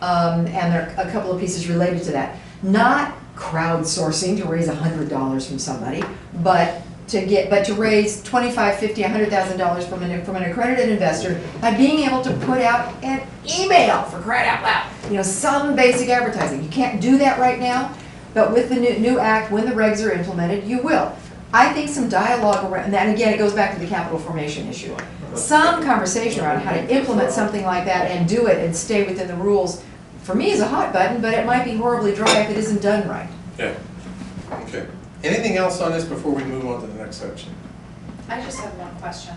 And there are a couple of pieces related to that. Not crowdsourcing to raise $100 from somebody, but to raise $25, $50, $100,000 from an accredited investor by being able to put out an email, for crying out loud. Some basic advertising. You can't do that right now, but with the new act, when the regs are implemented, you will. I think some dialogue around, and again, it goes back to the capital formation issue. Some conversation around how to implement something like that and do it and stay within the rules, for me, is a hot button, but it might be horribly dry if it isn't done right. Yeah. Okay. Anything else on this before we move on to the next section? I just have one question.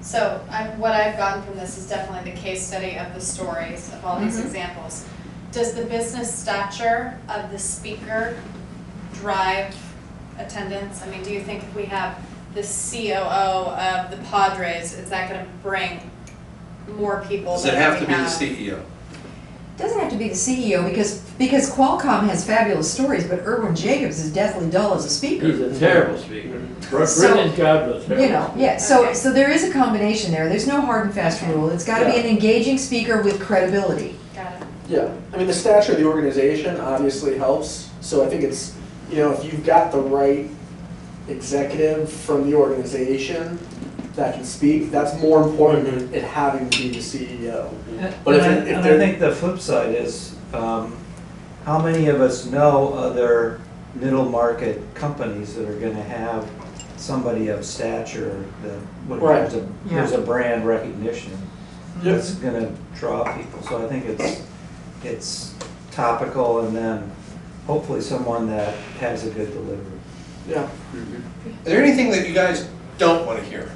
So what I've gotten from this is definitely the case study of the stories of all these examples. Does the business stature of the speaker drive attendance? I mean, do you think if we have the COO of the Padres, is that going to bring more people? Does it have to be the CEO? It doesn't have to be the CEO because Qualcomm has fabulous stories, but Irwin Jacobs is deathly dull as a speaker. He's a terrible speaker. So, Brilliant God was terrible. Yeah. So there is a combination there. There's no hard and fast rule. It's got to be an engaging speaker with credibility. Got it. Yeah, I mean, the stature of the organization obviously helps, so I think it's, if you've got the right executive from the organization that can speak, that's more important than it having to be the CEO. But I think the flip side is, how many of us know other middle market companies that are gonna have somebody of stature that when there's a brand recognition, that's gonna draw people. So I think it's topical, and then hopefully someone that has a good delivery. Yeah. Is there anything that you guys don't want to hear?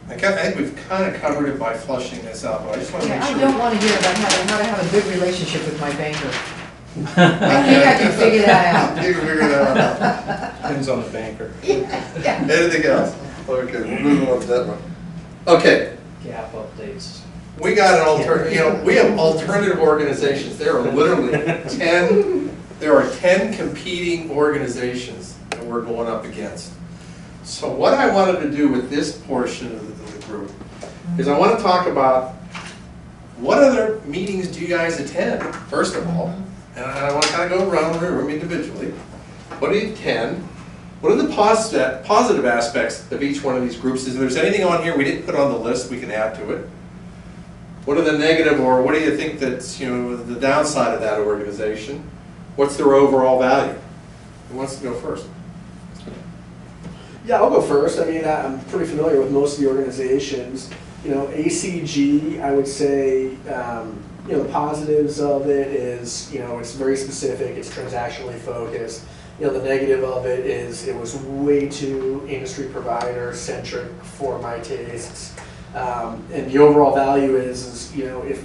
I think we've kind of covered it by flushing this out, but I just want to make sure. I don't want to hear about how to have a good relationship with my banker. I think I can figure that out. You can figure that out. Depends on the banker. Anything else? Okay, we'll move on to that one. Okay. Gap updates. We got an alternative, we have alternative organizations. There are literally 10 competing organizations that we're going up against. So what I wanted to do with this portion of the group is I want to talk about what other meetings do you guys attend, first of all, and I want to kind of go around the room individually. What do you attend? What are the positive aspects of each one of these groups? If there's anything on here we didn't put on the list, we can add to it. What are the negative, or what do you think that's the downside of that organization? What's their overall value? Who wants to go first? Yeah, I'll go first. I mean, I'm pretty familiar with most of the organizations. ACG, I would say, the positives of it is, it's very specific, it's transactionally focused. The negative of it is it was way too industry provider centric for my tastes. And the overall value is if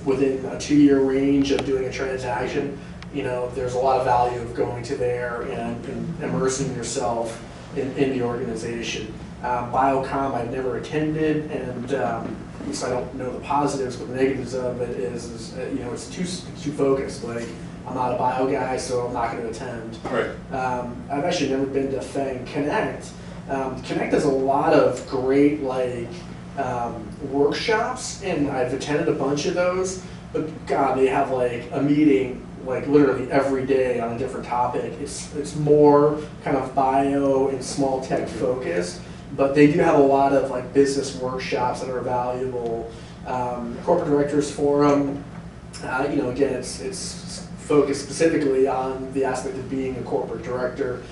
within a 2-year range of doing a transaction, there's a lot of value of going to there and immersing yourself in the organization. Biocom I've never attended, and at least I don't know the positives, but the negatives of it is it's too focused. Like, I'm not a bio guy, so I'm not going to attend. Right. I've actually never been to FANG Connect. Connect does a lot of great workshops, and I've attended a bunch of those. But God, they have a meeting literally every day on a different topic. It's more kind of bio and small tech focused, but they do have a lot of business workshops that are valuable. Corporate Directors Forum, again, it's focused specifically on the aspect of being a corporate director.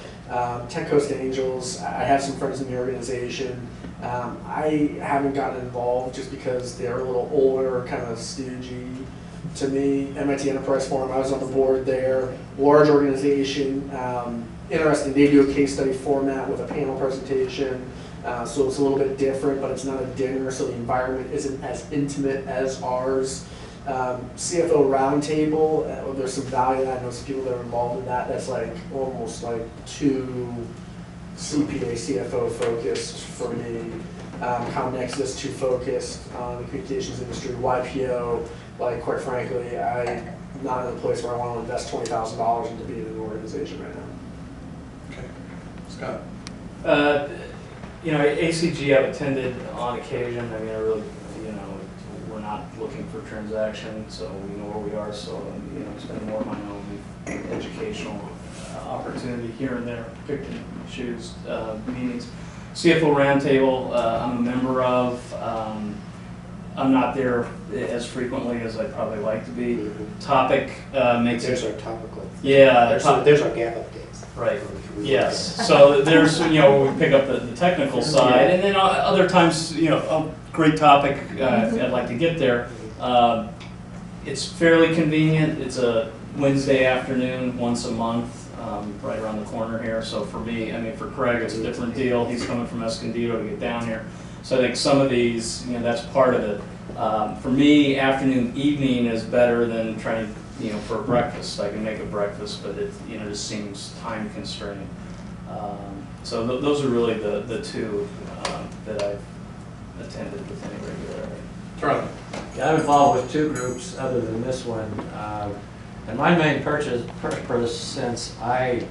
Tech Coast Angels, I have some friends in the organization. I haven't gotten involved just because they're a little older, kind of stoogey to me. MIT Enterprise Forum, I was on the board there. Large organization, interesting. They do a case study format with a panel presentation, so it's a little bit different, but it's not a dinner, so the environment isn't as intimate as ours. CFO Roundtable, there's some value. I know some people that are involved in that. That's almost too CPA, CFO focused for me. ComNexus, too focused on the communications industry. YPO, quite frankly, I'm not in a place where I want to invest $20,000 into being in an organization right now. Okay. Scott? ACG I've attended on occasion. I mean, I really, we're not looking for transaction, so we know where we are. So, spending more of my own educational opportunity here and there, pick and choose meetings. CFO Roundtable, I'm a member of. I'm not there as frequently as I'd probably like to be. Topic makes There's it. our topical. Yeah, There's our gap updates. right. Yes, so there's, we pick up the technical side, and then other times, a great topic, I'd like to get there. It's fairly convenient, it's a Wednesday afternoon, once a month, right around the corner here, so for me, for Craig, it's a different deal, he's coming from Escondido to get down here. So I think some of these, that's part of it. For me, afternoon, evening is better than trying, for breakfast. I can make a breakfast, but it, just seems time constrained. So those are really the two that I've attended with any regularity. Charlie? Yeah, I'm involved with two groups other than this one. And my main purpose, since I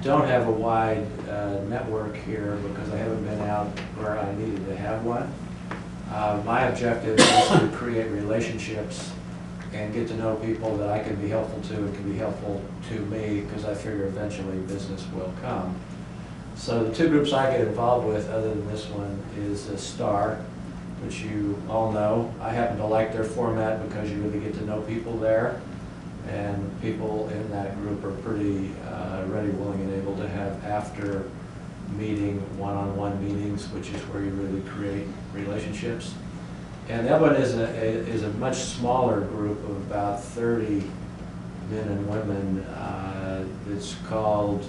don't have a wide network here because I haven't been out where I needed to have one, my objective is to create relationships and get to know people that I can be helpful to and can be helpful to me, because I figure eventually business will come. So the two groups I get involved with other than this one is STAR, which you all know. I happen to like their format because you really get to know people there, and people in that group are pretty ready, willing, and able to have after meeting one-on-one meetings, which is where you really create relationships. And the other one is a much smaller group of about 30 men and women. It's called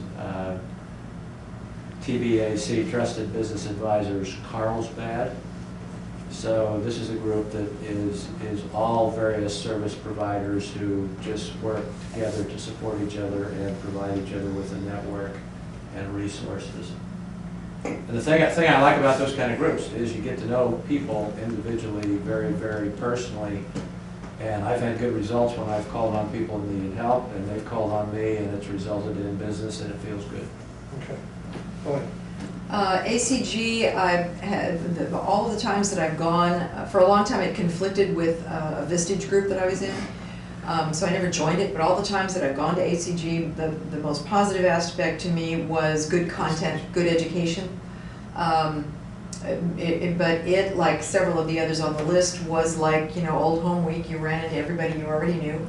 TBAC, Trusted Business Advisors Carlsbad. So this is a group that is all various service providers who just work together to support each other and provide each other with a network and resources. And the thing I like about those kind of groups is you get to know people individually, very, very personally. And I've had good results when I've called on people who needed help, and they've called on me, and it's resulted in business, and it feels good. Okay. Go ahead. ACG, I've had, all of the times that I've gone, for a long time it conflicted with a Vistage group that I was in. So I never joined it, but all the times that I've gone to ACG, the most positive aspect to me was good content, good education. But it, like several of the others on the list, was like, old home week, you ran into everybody you already knew.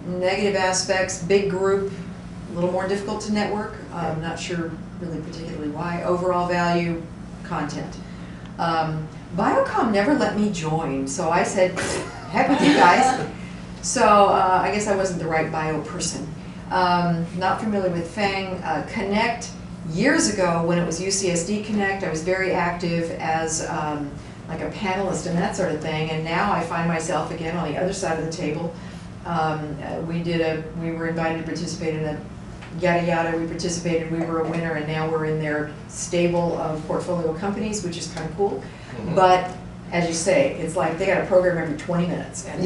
Negative aspects, big group, a little more difficult to network. I'm not sure really particularly why. Overall value, content. Biocom never let me join, so I said, heck with you guys. So I guess I wasn't the right bio person. Not familiar with FANG. Connect, years ago when it was UCSD Connect, I was very active as like a panelist and that sort of thing, and now I find myself again on the other side of the table. We were invited to participate in a yada yada, we participated, we were a winner, and now we're in their stable of portfolio companies, which is kind of cool. Mm-hmm. But as you say, it's like they got a program every 20 minutes, and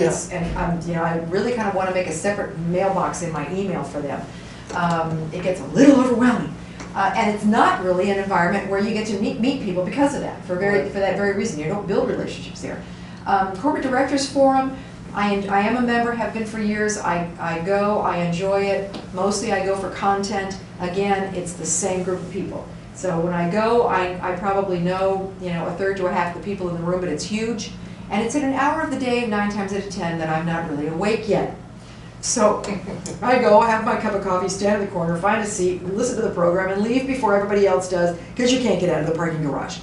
I really kind of want to make a separate mailbox in my email for them. It gets a little overwhelming, and it's not really an environment where you get to meet people because of that. For that very reason, you don't build relationships there. Corporate Directors Forum. I am a member, have been for years. I go, I enjoy it. Mostly I go for content. Again, it's the same group of people. So when I go, I probably know, a third to a half of the people in the room, but it's huge. And it's at an hour of the day, 9 times out of 10, that I'm not really awake yet. So I go, have my cup of coffee, stand in the corner, find a seat, listen to the program, and leave before everybody else does, because you can't get out of the parking garage.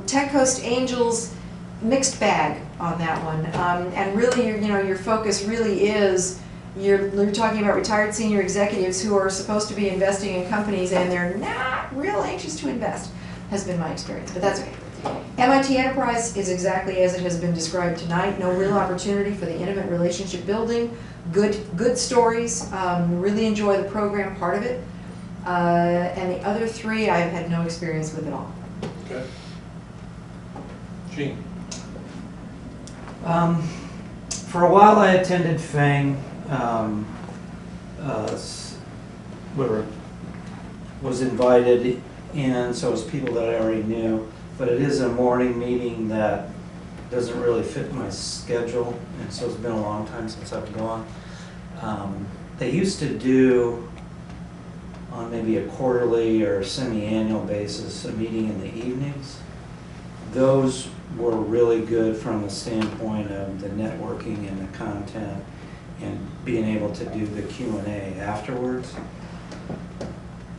Tech Coast Angels, mixed bag on that one, and really, your focus really is you're talking about retired senior executives who are supposed to be investing in companies, and they're not real anxious to invest. Has been my experience, but that's okay. MIT Enterprise is exactly as it has been described tonight. No real opportunity for the intimate relationship building. Good stories. Really enjoy the program part of it, and the other three I've had no experience with at all. Okay. Gene. For a while I attended FANG, was invited in, so it was people that I already knew, but it is a morning meeting that doesn't really fit my schedule, and so it's been a long time since I've gone. They used to do on maybe a quarterly or semi-annual basis, a meeting in the evenings. Those were really good from the standpoint of the networking and the content and being able to do the Q&A afterwards.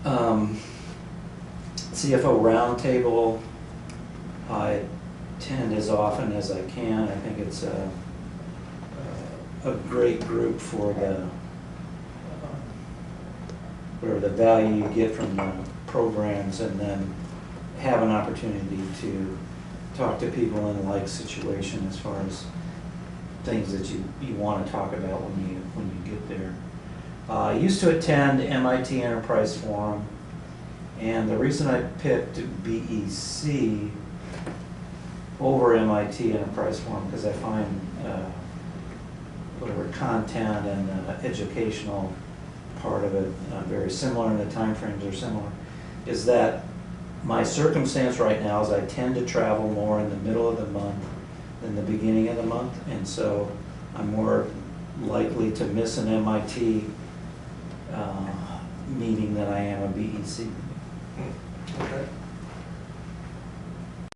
CFO Roundtable, I attend as often as I can. I think it's a great group for the value you get from the programs, and then have an opportunity to talk to people in a like situation as far as things that you want to talk about when you get there. I used to attend MIT Enterprise Forum, and the reason I picked BEC over MIT Enterprise Forum, because I find whatever content and educational part of it very similar, and the timeframes are similar, is that my circumstance right now is I tend to travel more in the middle of the month than the beginning of the month, and so I'm more likely to miss an MIT meeting than I am a BEC. Okay.